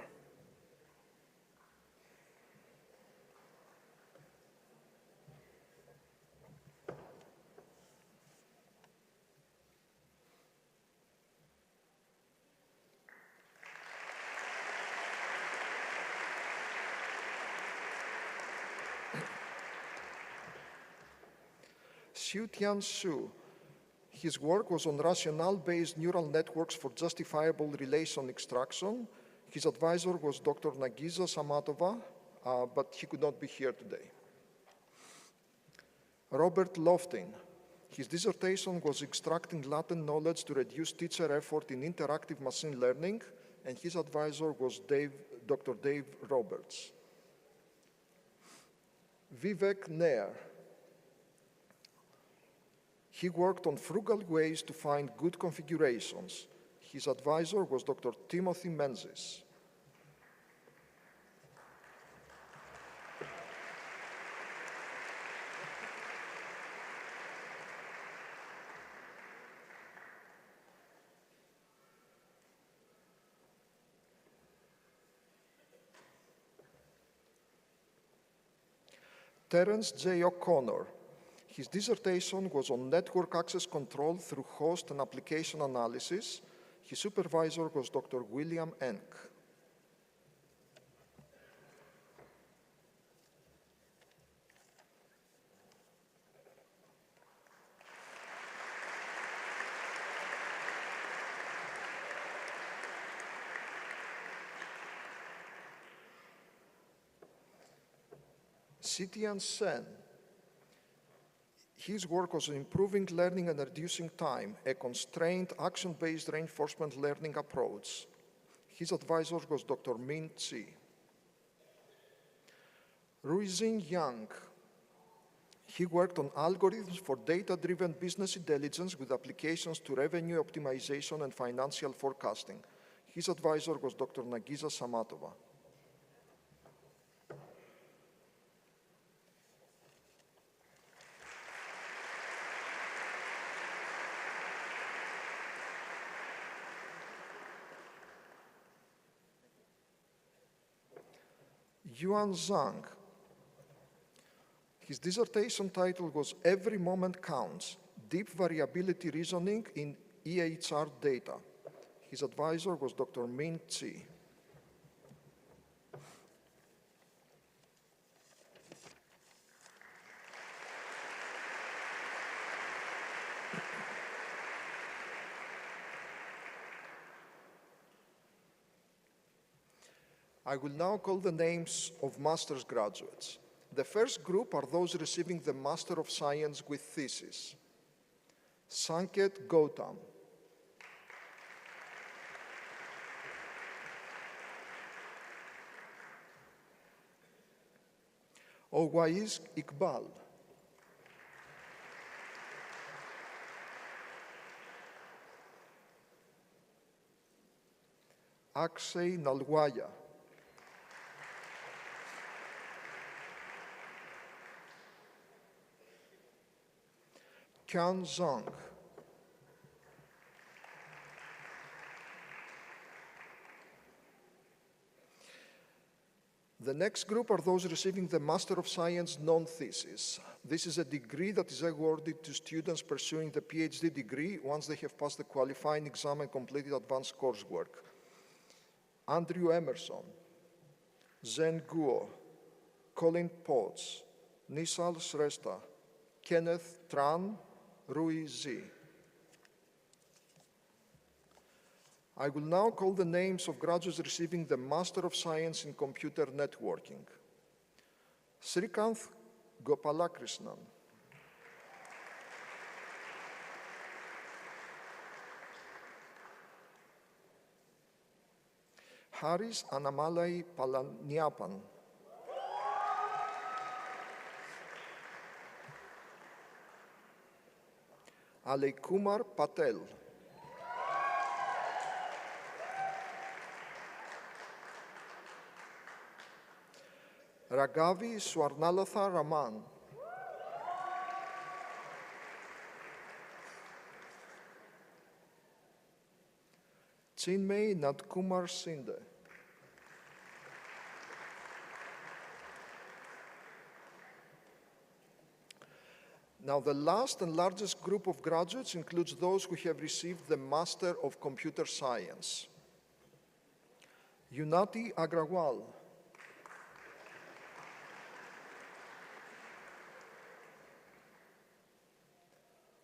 Xiutian Su. His work was on rationale-based neural networks for justifiable relation extraction. His advisor was Dr. Nagisa Samatova, but he could not be here today. Robert Loftin. His dissertation was extracting latent knowledge to reduce teacher effort in interactive machine learning, and his advisor was Dr. Dave Roberts. Vivek Nair. He worked on frugal ways to find good configurations. His advisor was Dr. Timothy Menzies. Terence J. O'Connor. His dissertation was on network access control through host and application analysis. His supervisor was Dr. William Enck. Sitian Sen. His work was on improving learning and reducing time, a constrained, action-based reinforcement learning approach. His advisor was Dr. Min Chi. Ruijin Yang. He worked on algorithms for data-driven business intelligence with applications to revenue optimization and financial forecasting. His advisor was Dr. Nagisa Samatova. Yuan Zhang. His dissertation title was Every Moment Counts, Deep Variability Reasoning in EHR Data. His advisor was Dr. Min Chi. I will now call the names of master's graduates. The first group are those receiving the Master of Science with thesis. Sanket Gautam. Owais Iqbal. Akshay Nalwaya. Qian Zhang. The next group are those receiving the Master of Science non-thesis. This is a degree that is awarded to students pursuing the PhD degree once they have passed the qualifying exam and completed advanced coursework. Andrew Emerson, Zhen Guo, Colin Potts, Nishal Shrestha, Kenneth Tran, Rui Zi. I will now call the names of graduates receiving the Master of Science in Computer Networking. Srikanth Gopalakrishnan. Haris Anamalai Palaniapan. Alay-Kumar Patel. Ragavi Swarnalatha Raman. Chinmay Nadkumar Sinde. Now, the last and largest group of graduates includes those who have received the Master of Computer Science. Unati Agrawal.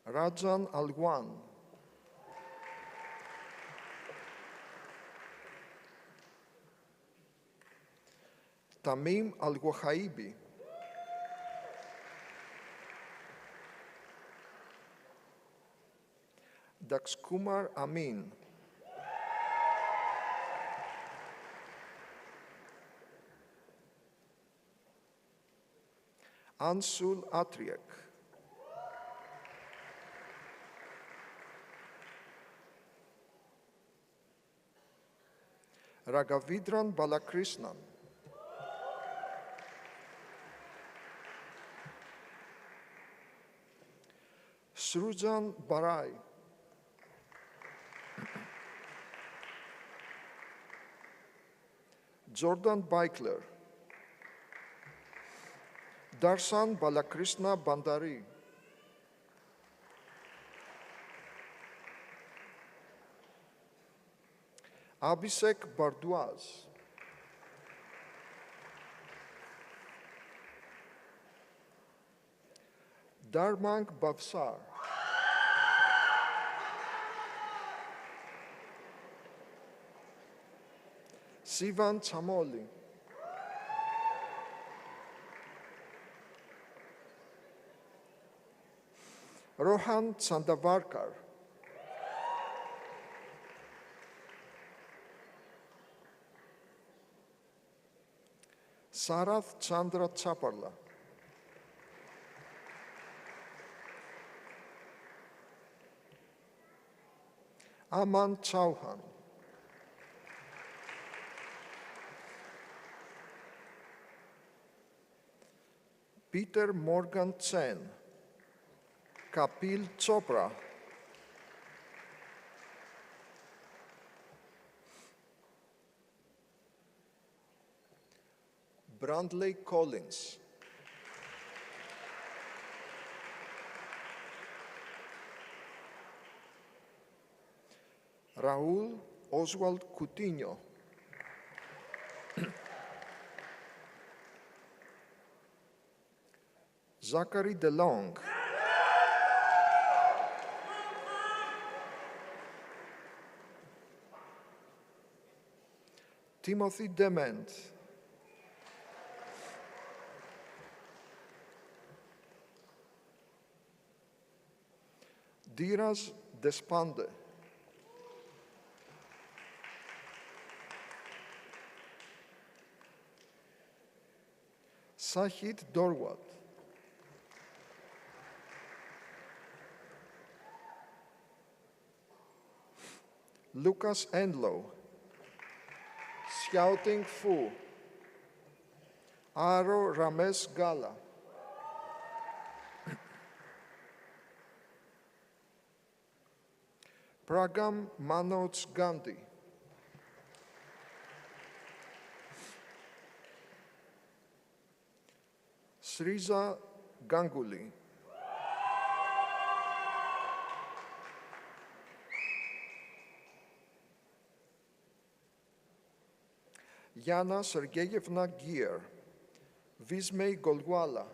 Rajan Alwan. Tamim Al-Wahaibi. Daxkumar Amin. Ansul Atriek. Ragavidran Balakrishnan. Srujan Barai. Jordan Beichler. Darshan Balakrishna Bandari. Abhishek Bardwaz. Dharmang Bavsar. Sivan Chamoli. Rohan Chandavarkar. Sarath Chandra Chaparla. Aman Chauhan. Peter Morgan Chen. Kapil Chopra. Brandley Collins. Raul Oswald Coutinho. Zachary DeLong. Timothy Dement. Dheeraj Deshpande. Sahid Dorwat. Lucas Enlow. Xiaoting Fu. Aro Ramesh Gala. Pragam Manoj Gandhi. Sriza Ganguly. Yana Sergeyevna Gier. Vismay Golwala.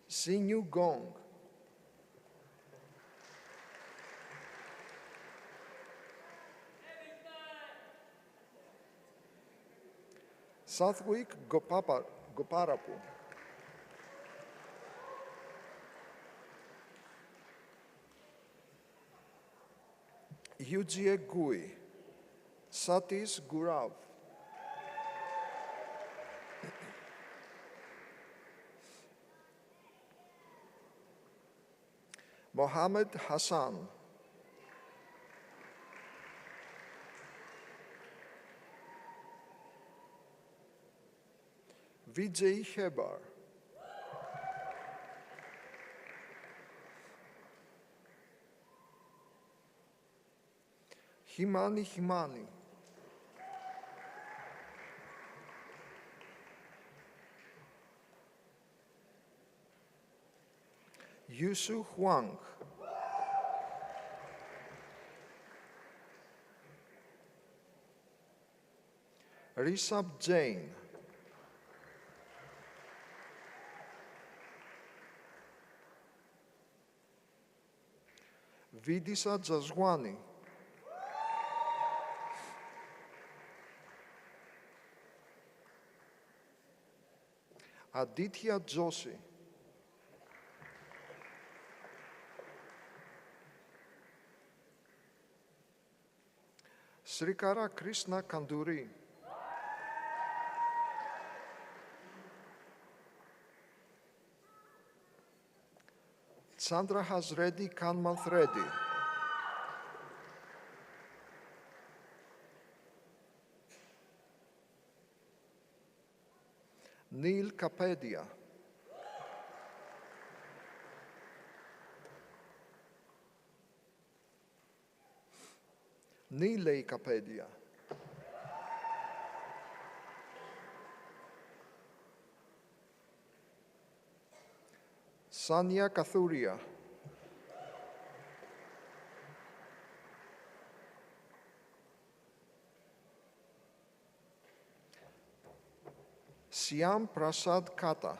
Sinyu Gong. Sathwik Goparapu. Yujie Gui. Satish Gurav. Mohammed Hassan. Vijay Hebar. Himani Himani. Yusu Huang. Rishabh Jain. Vidisha Jaswani. Aditya Joshi. Srikara Krishna Kanduri. Chandra Reddy Kanmanth Reddy. Neil Kapadia. Neelay Kapadia. Sanya Kathuria. Siam Prasad Kata.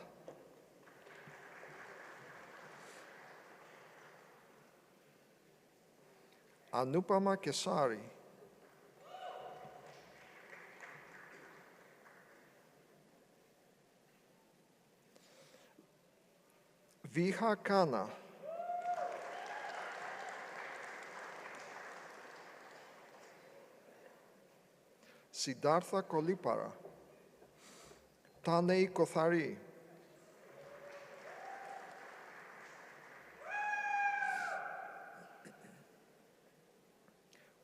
Anupama Kesari. Viha Khanna. Siddhartha Kolipara. Tanei Kothari.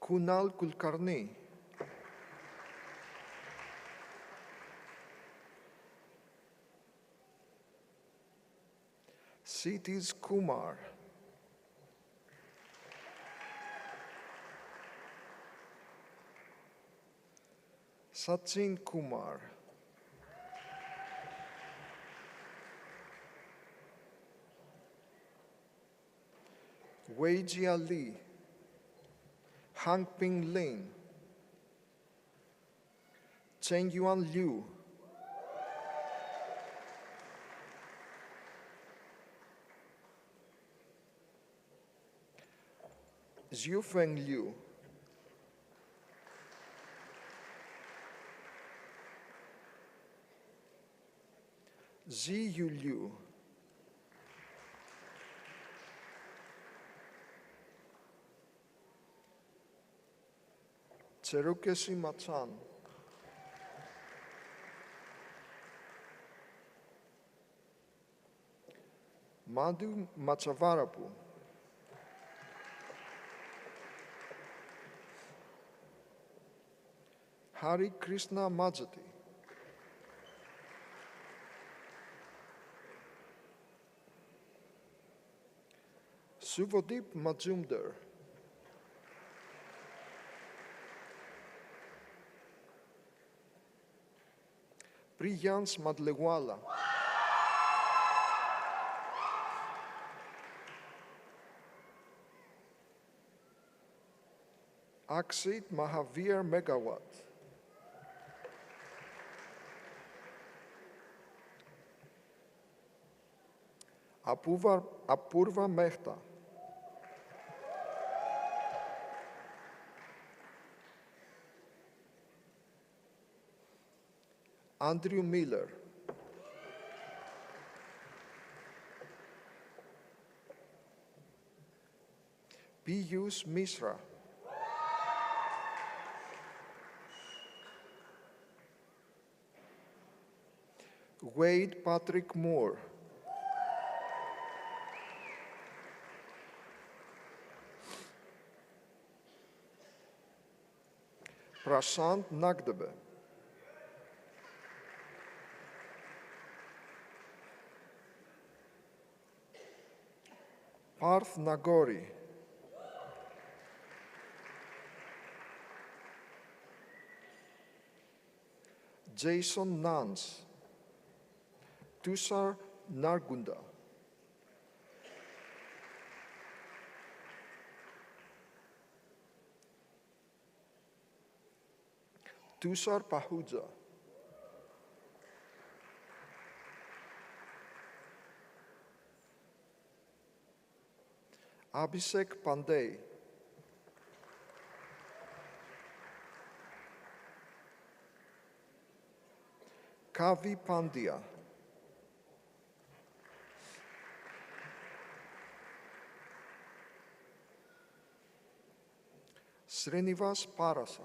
Kunal Kulkarni. Sitish Kumar. Sachin Kumar. Weijia Li. Hangping Lin. Chen Yuan Liu. Xiufeng Liu. Ziyu Liu. Tserukesi Machan. Madhu Machavarapu. Hari Krishna Majati. Subodip Majumdar. Priyans Madlewala. Aksit Mahavir Megawatt. Apurva Mehta. Andrew Miller. Piyush Mishra. Wade Patrick Moore. Prashant Nagdebe. Parth Nagori. Jason Nance. Tushar Nargunda. Tushar Pahuja. Abhishek Pandey. Kavi Pandya. Srinivas Parasa.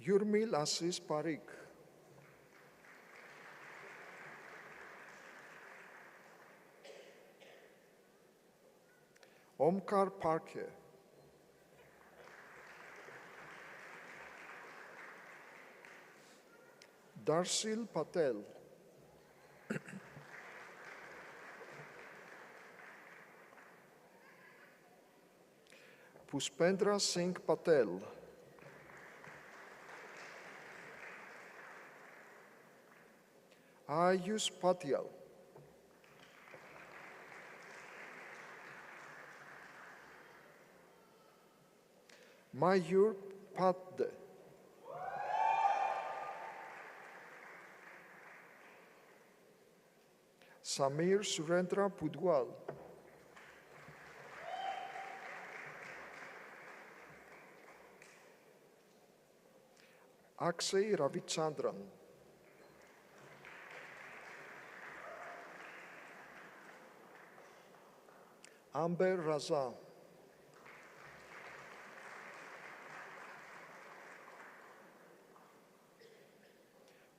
Yurmil Assis Parikh. Omkar Parke. Darshil Patel. Puspendra Singh Patel. Ayush Patyal. Mayur Padde. Samir Surendra Pudwal. Akshay Ravichandran, Amber Raza,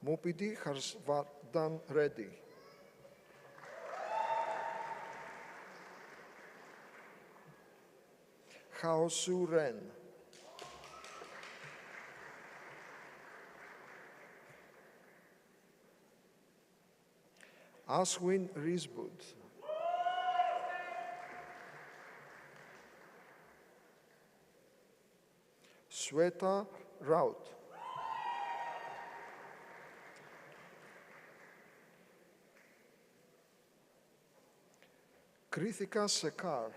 Mupidi Harsvardhan Reddy, Hao Su Ren, Aswin Risbud, Sweta Raut, Krithika Sekar,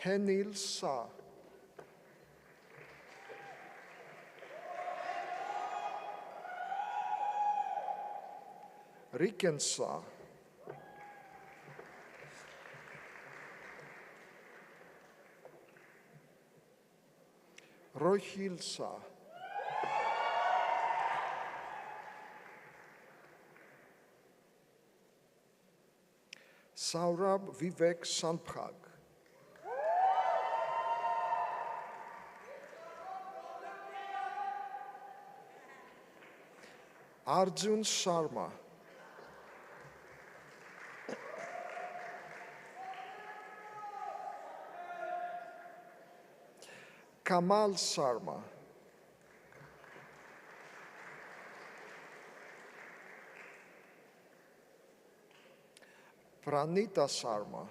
Henil Sa, Riken Sa, Rohil Sa, Saurabh Vivek Sanphag, Arjun Sharma, Kamal Sharma, Pranita Sharma,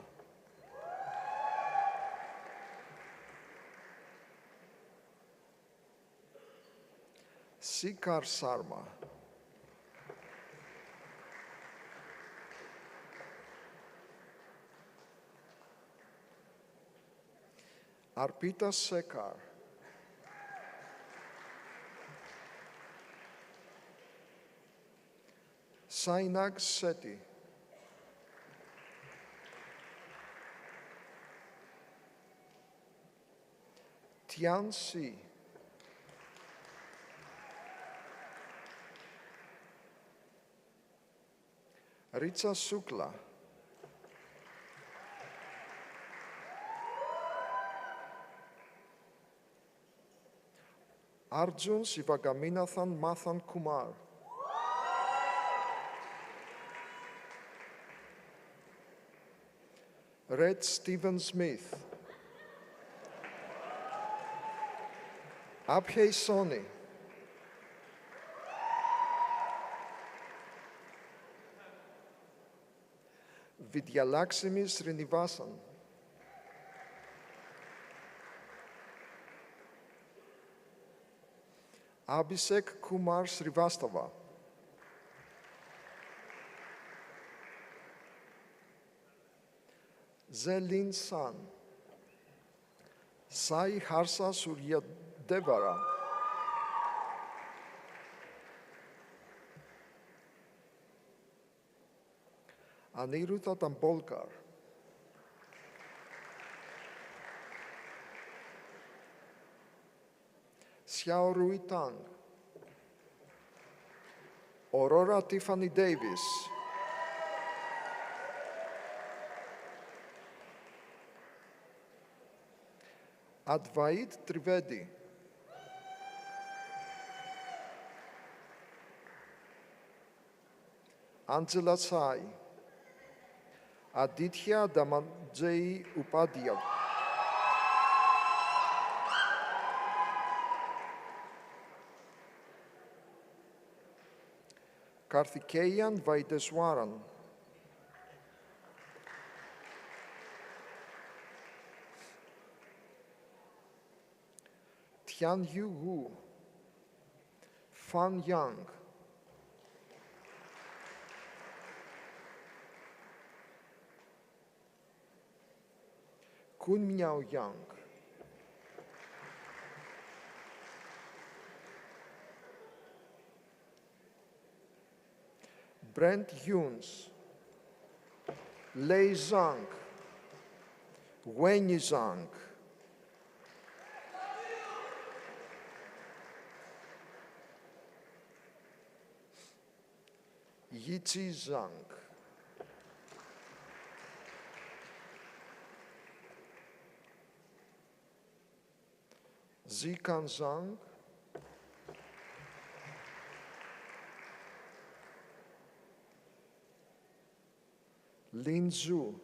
Sikar Sharma, Arpita Sekar, Sainag Seti, Tian Si, Richa Sukla, Arjun Sivagaminathan Mathan Kumar, Red Stephen Smith, Abhay Soni, Vidyalakshmi Srinivasan, Abhishek Kumar Srivastava, Zelin San, Sai Harsa Surya Devara, Aniruddha Tambolkar, Xiao Rui Tang, Aurora Tiffany Davis, Advait Trivedi, Angela Sai, Aditya Damanjay Upadhyay, Karthikeyan Vaideswaran, Tian Yu Wu, Fan Yang, Kun Miao Yang, Brent Yuns, Lei Zhang, Wenyi Zhang. Yichi Zhang. Zikan Zhang. Lin Zhu.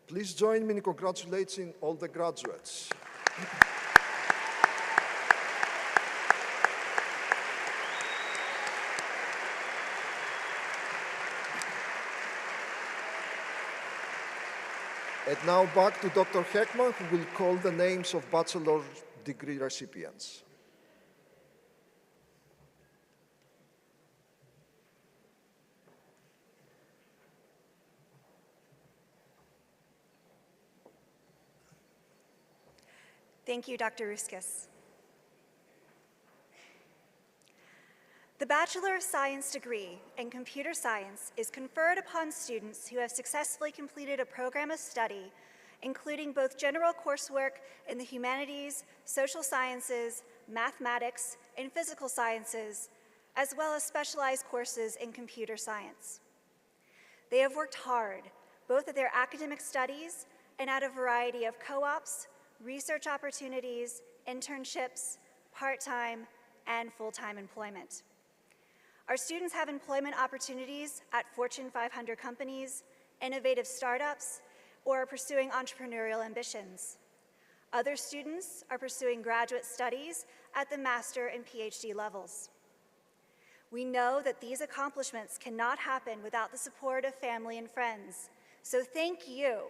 Please join me in congratulating all the graduates. And now back to Dr. Heckman, who will call the names of bachelor degree recipients. Thank you, Dr. Ruskis. The Bachelor of Science degree in Computer Science is conferred upon students who have successfully completed a program of study, including both general coursework in the humanities, social sciences, mathematics, and physical sciences, as well as specialized courses in computer science. They have worked hard, both at their academic studies and at a variety of co-ops, research opportunities, internships, part-time, and full-time employment. Our students have employment opportunities at Fortune 500 companies, innovative startups, or are pursuing entrepreneurial ambitions. Other students are pursuing graduate studies at the master and PhD levels. We know that these accomplishments cannot happen without the support of family and friends. So thank you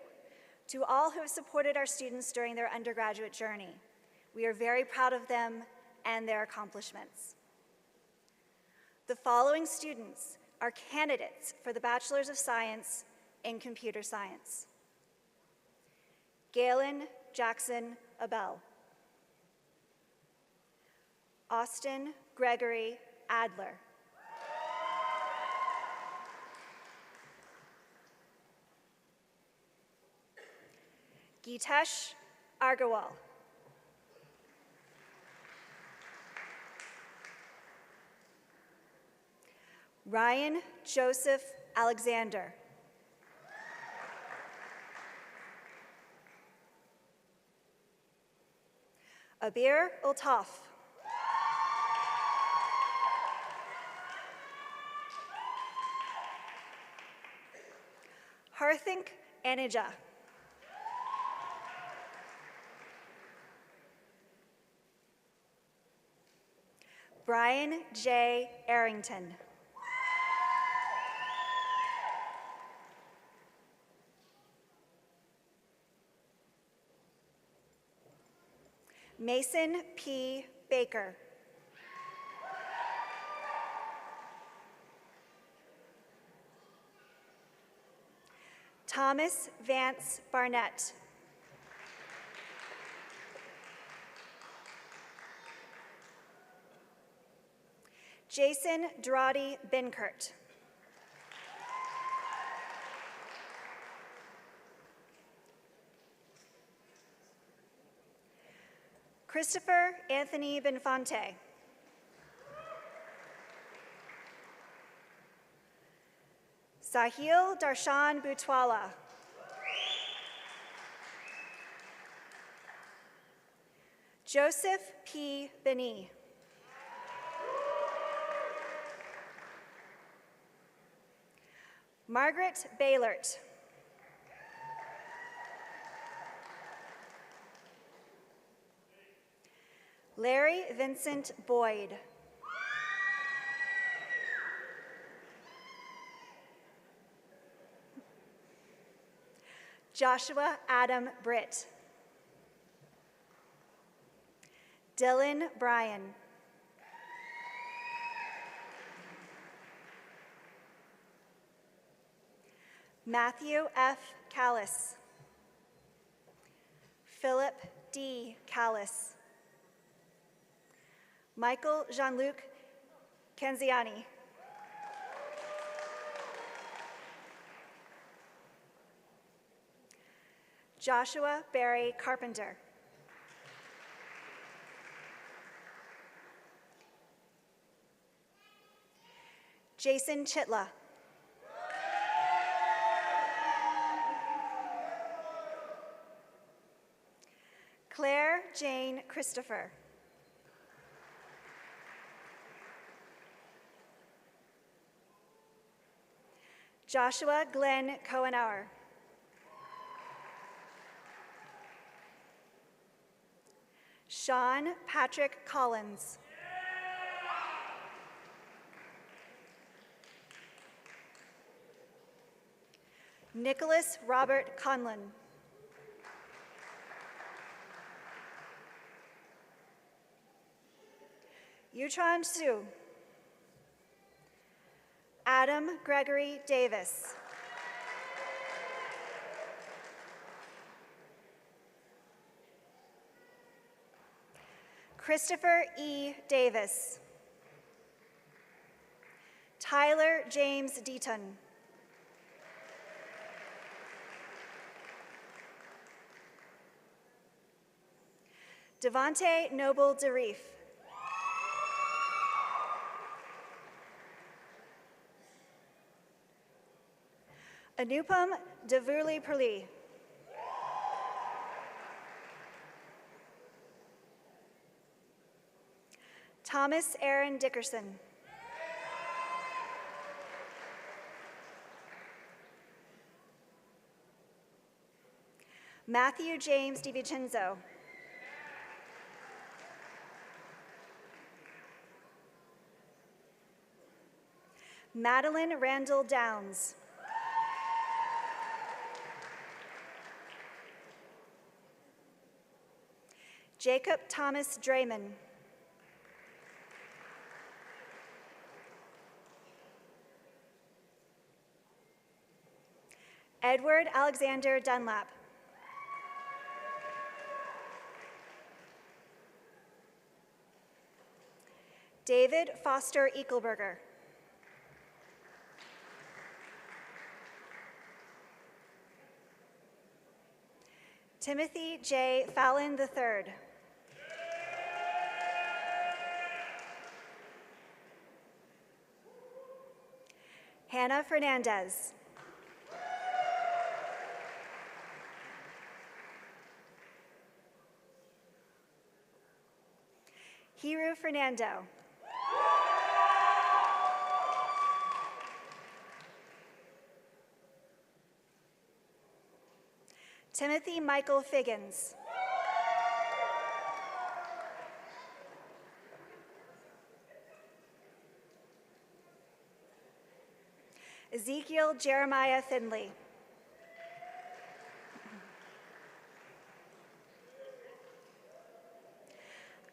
to all who have supported our students during their undergraduate journey. We are very proud of them and their accomplishments. The following students are candidates for the Bachelors of Science in Computer Science. Galen Jackson Abel. Austin Gregory Adler. Gitesh Argawal. Ryan Joseph Alexander. Abir Ultaf. Harthink Anija. Brian J. Arrington. Mason P. Baker. Thomas Vance Barnett. Jason Drody Binkert. Christopher Anthony Benfonte. Sahil Darshan Butwala. Joseph P. Beni. Margaret Baylert. Larry Vincent Boyd. Joshua Adam Britt. Dylan Bryan. Matthew F. Callis. Philip D. Callis. Michael Jean-Luc Kanziani. Joshua Barry Carpenter. Jason Chitla. Claire Jane Christopher. Joshua Glenn Cohenauer. Sean Patrick Collins. Nicholas Robert Conlon. Yutron Su. Adam Gregory Davis. Christopher E. Davis. Tyler James Deaton. Devonte Noble DeReef. Anupam Devurli Perli. Thomas Aaron Dickerson. Matthew James DiVincenzo. Madeline Randall Downs. Jacob Thomas Drayman. Edward Alexander Dunlap. David Foster Ekelberger. Timothy J. Fallon III. Hannah Fernandez. Hiru Fernando. Timothy Michael Figgins. Ezekiel Jeremiah Finley.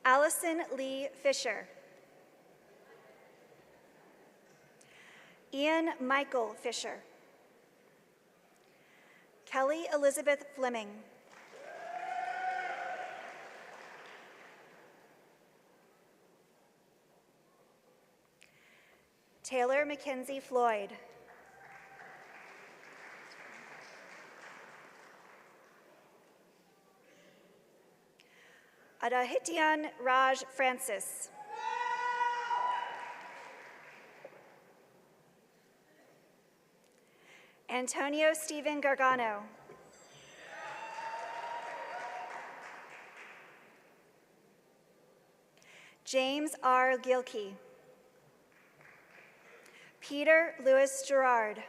Allison Lee Fisher. Ian Michael Fisher. Kelly Elizabeth Fleming. Taylor Mackenzie Floyd. Adahitian Raj Francis. Antonio Stephen Gargano. James R. Gilkey. Peter Louis Gerard.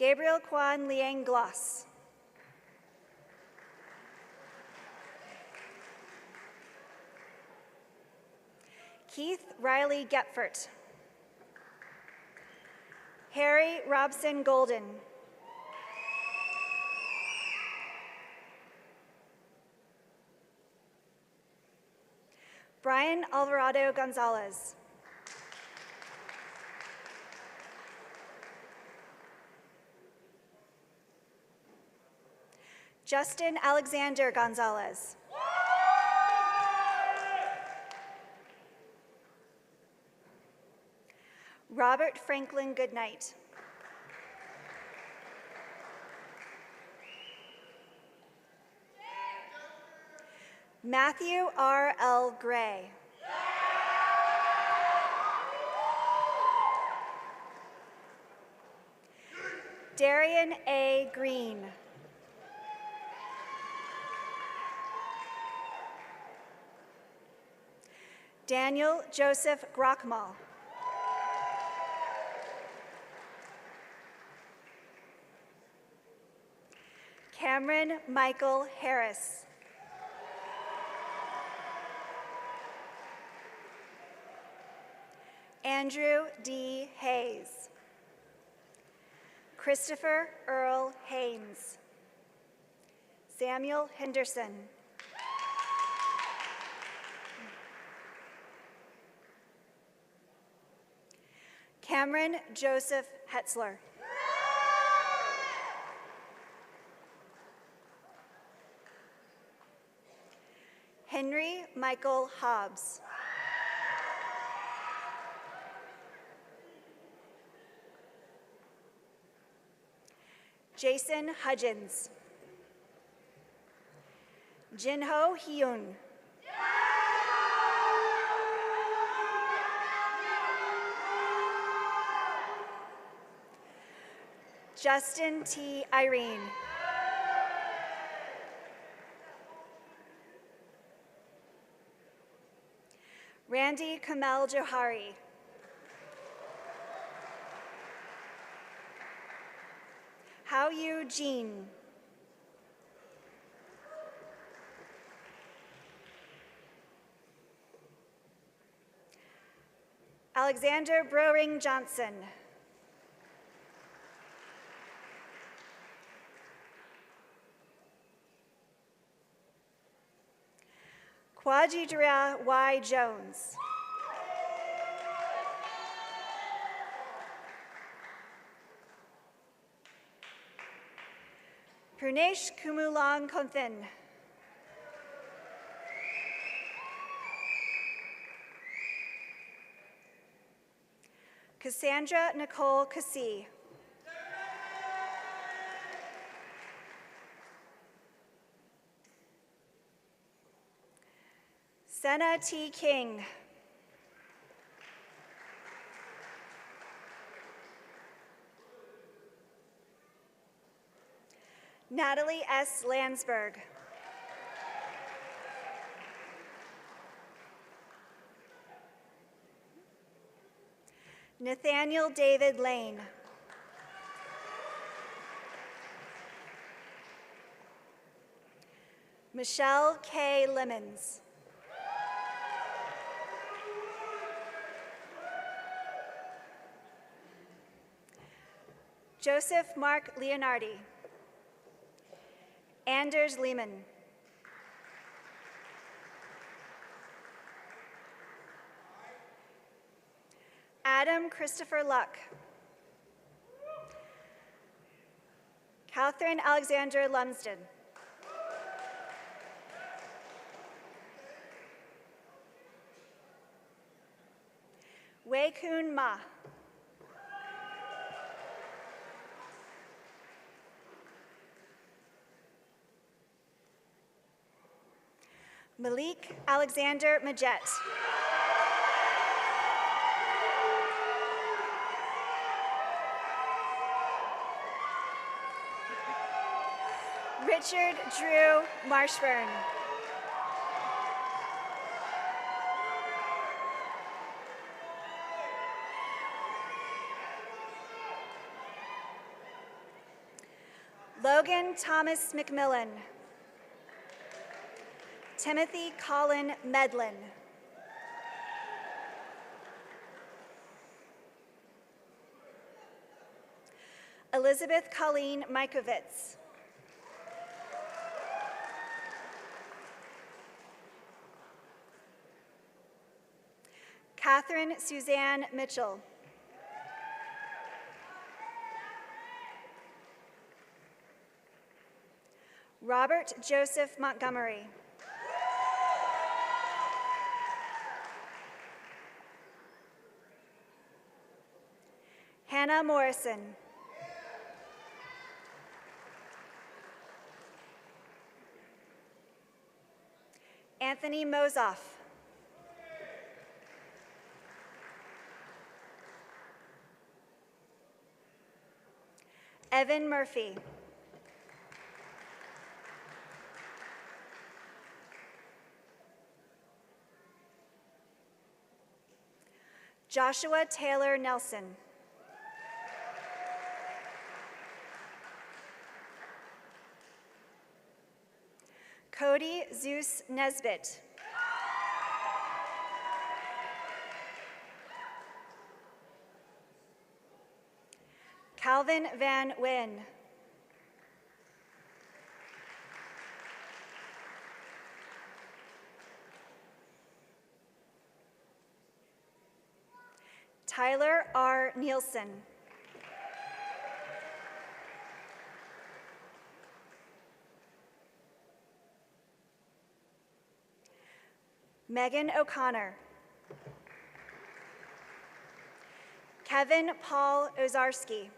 Gabriel Kwan Liang Gloss. Keith Riley Gepfert. Harry Robson Golden. Brian Alvarado Gonzalez. Justin Alexander Gonzalez. Robert Franklin Goodnight. Matthew R.L. Gray. Darian A. Green. Daniel Joseph Grockmal. Cameron Michael Harris. Andrew D. Hayes. Christopher Earl Haynes. Samuel Henderson. Cameron Joseph Hetzler. Henry Michael Hobbs. Jason Hudgens. Jinho Hyun. Justin T. Irene. Randy Kamel Johari. Hao Yu Jean. Alexander Broering Johnson. Kwajidra Y. Jones. Purnesh Kumulang Konthin. Cassandra Nicole Cassie. Senna T. King. Natalie S. Landsberg. Nathaniel David Lane. Michelle K. Lemons. Joseph Mark Leonardi. Anders Lehman. Adam Christopher Luck. Catherine Alexander Lumsden. Wei Kun Ma. Malik Alexander Majet. Richard Drew Marshburn. Logan Thomas McMillan. Timothy Colin Medlin. Elizabeth Colleen Mikovitz. Catherine Suzanne Mitchell. Robert Joseph Montgomery. Hannah Morrison. Anthony Mozoff. Evan Murphy. Joshua Taylor Nelson. Cody Zeus Nesbitt. Calvin Van Wyn. Tyler R. Nielsen. Megan O'Connor. Kevin Paul Ozarski.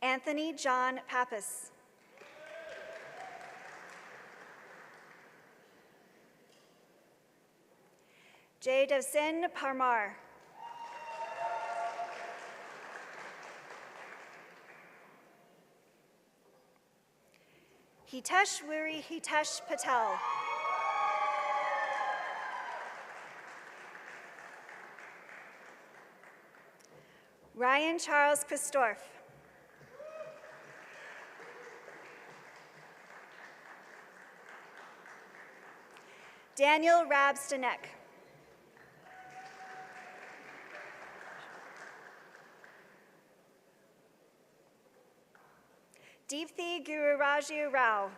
Anthony John Pappas. Jadavsin Parmar. Hitesh Wuri Hitesh Patel. Ryan Charles Christorf. Daniel Rabstanek. Deepthi Gururaju Rao.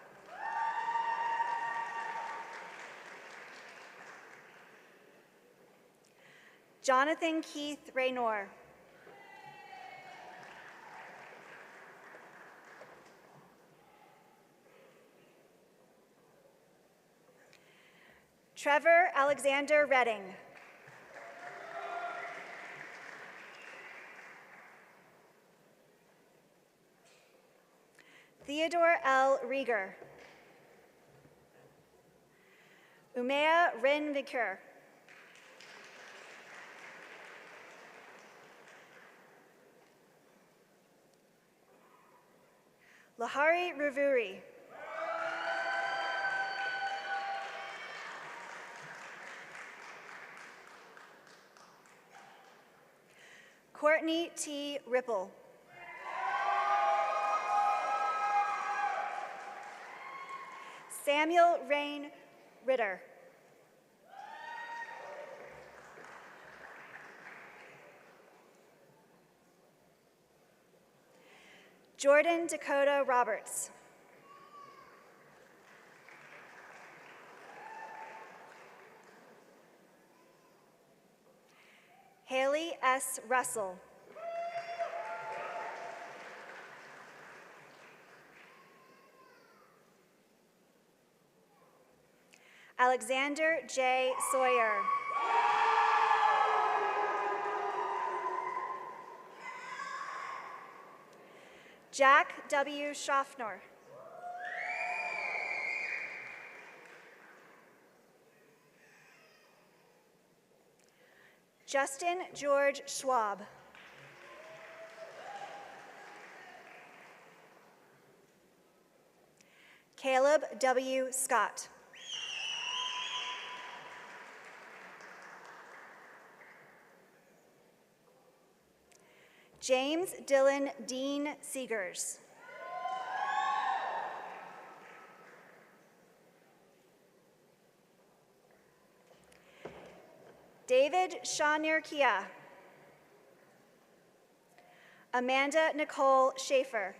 Jonathan Keith Raynor. Trevor Alexander Redding. Theodore L. Rieger. Umea Rin Vikur. Lahari Ruvuri. Courtney T. Ripple. Samuel Rain Ritter. Jordan Dakota Roberts. Haley S. Russell. Alexander J. Sawyer. Jack W. Schaffner. Justin George Schwab. Caleb W. Scott. James Dylan Dean Seegers. David Shanir Kia. Amanda Nicole Schaefer.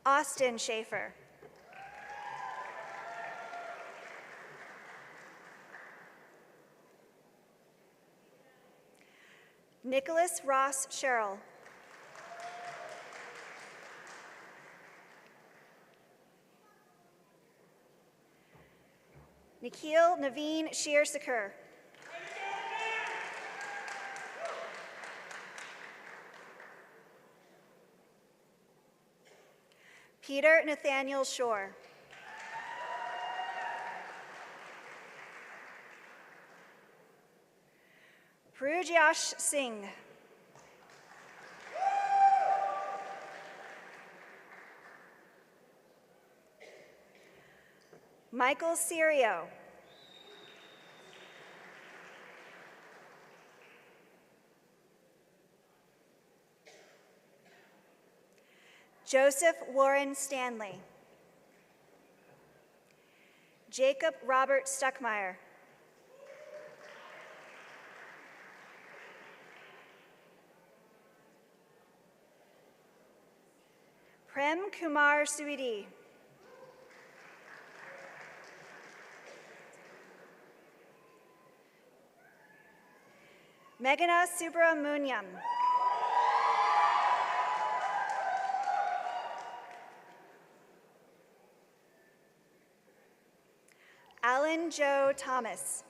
Austin Schaefer. Nicholas Ross Sherrill. Nikhil Naveen Sheer Sakur. Peter Nathaniel Shore. Prujyash Singh. Michael Serio. Joseph Warren Stanley. Jacob Robert Stuckmeyer. Prem Kumar Suidi. Meghana Subramaniam. Alan Joe Thomas.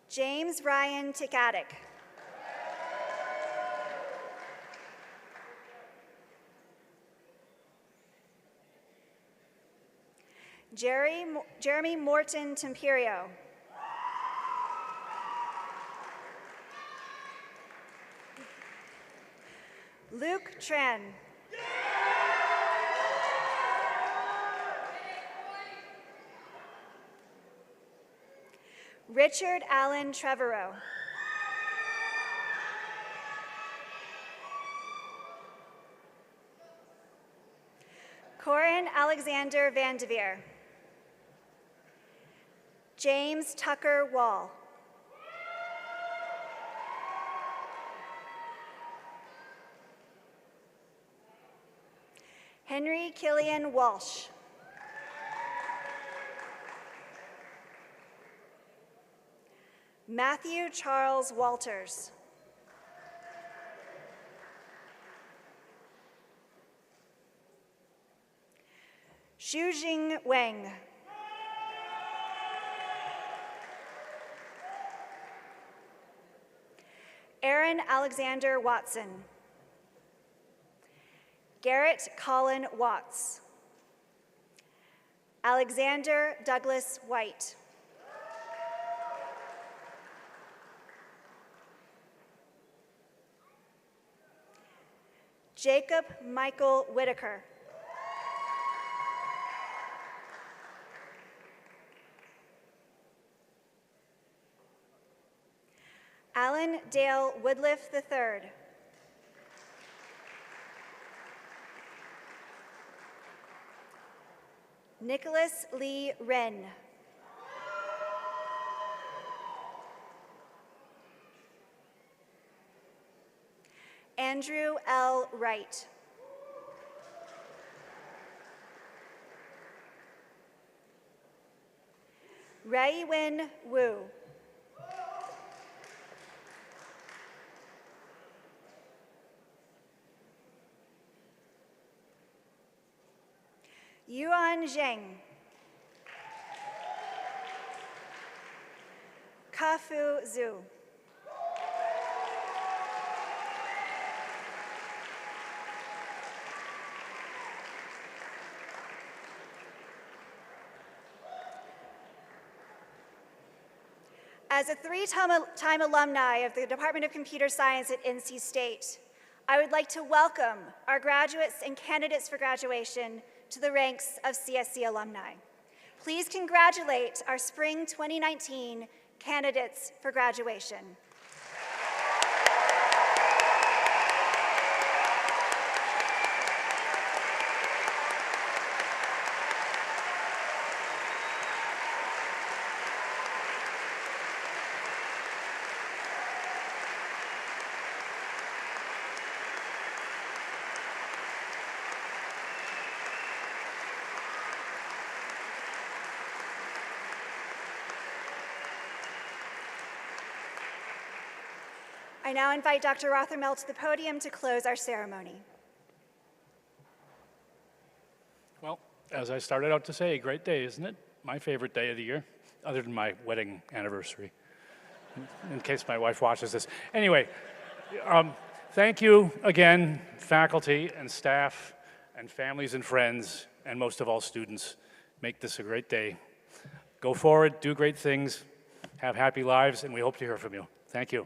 James Ryan Tikatic. Jeremy Morton Temperio. Luke Tran. Richard Allen Trevorrow. Corin Alexander Vandeveer. James Tucker Wall. Henry Killian Walsh. Matthew Charles Walters. Xujing Wang. Aaron Alexander Watson. Garrett Colin Watts. Alexander Douglas White. Jacob Michael Whitaker. Alan Dale Woodliff III. Nicholas Lee Wren. Andrew L. Wright. Ray-Win Wu. Yuan Zheng. Kafu Zhu. As a three-time alumni of the Department of Computer Science at NC State, I would like to welcome our graduates and candidates for graduation to the ranks of CSC alumni. Please congratulate our Spring 2019 candidates for graduation. I now invite Dr. Rothermel to the podium to close our ceremony. Well, as I started out to say, a great day, isn't it? My favorite day of the year, other than my wedding anniversary, in case my wife watches this. Anyway, thank you again, faculty and staff and families and friends, and most of all, students. Make this a great day. Go forward, do great things, have happy lives, and we hope to hear from you. Thank you.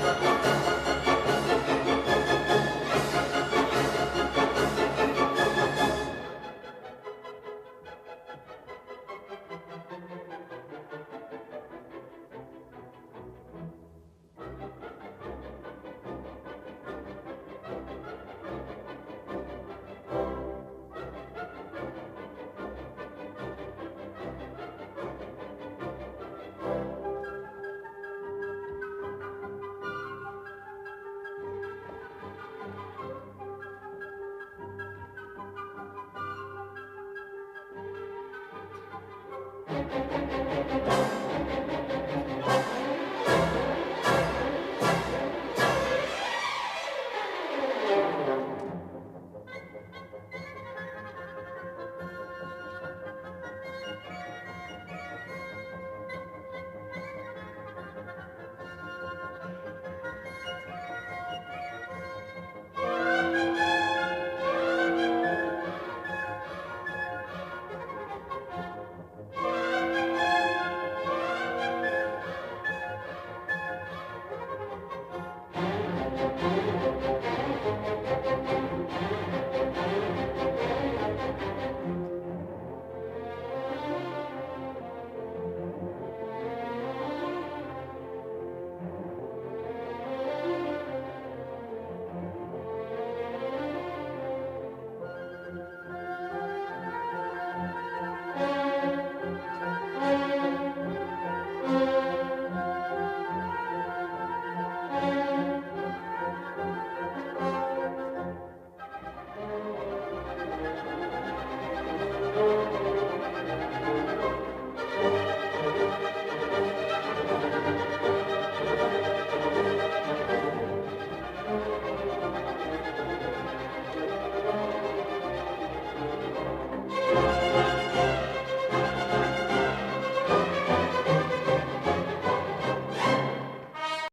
Thank you.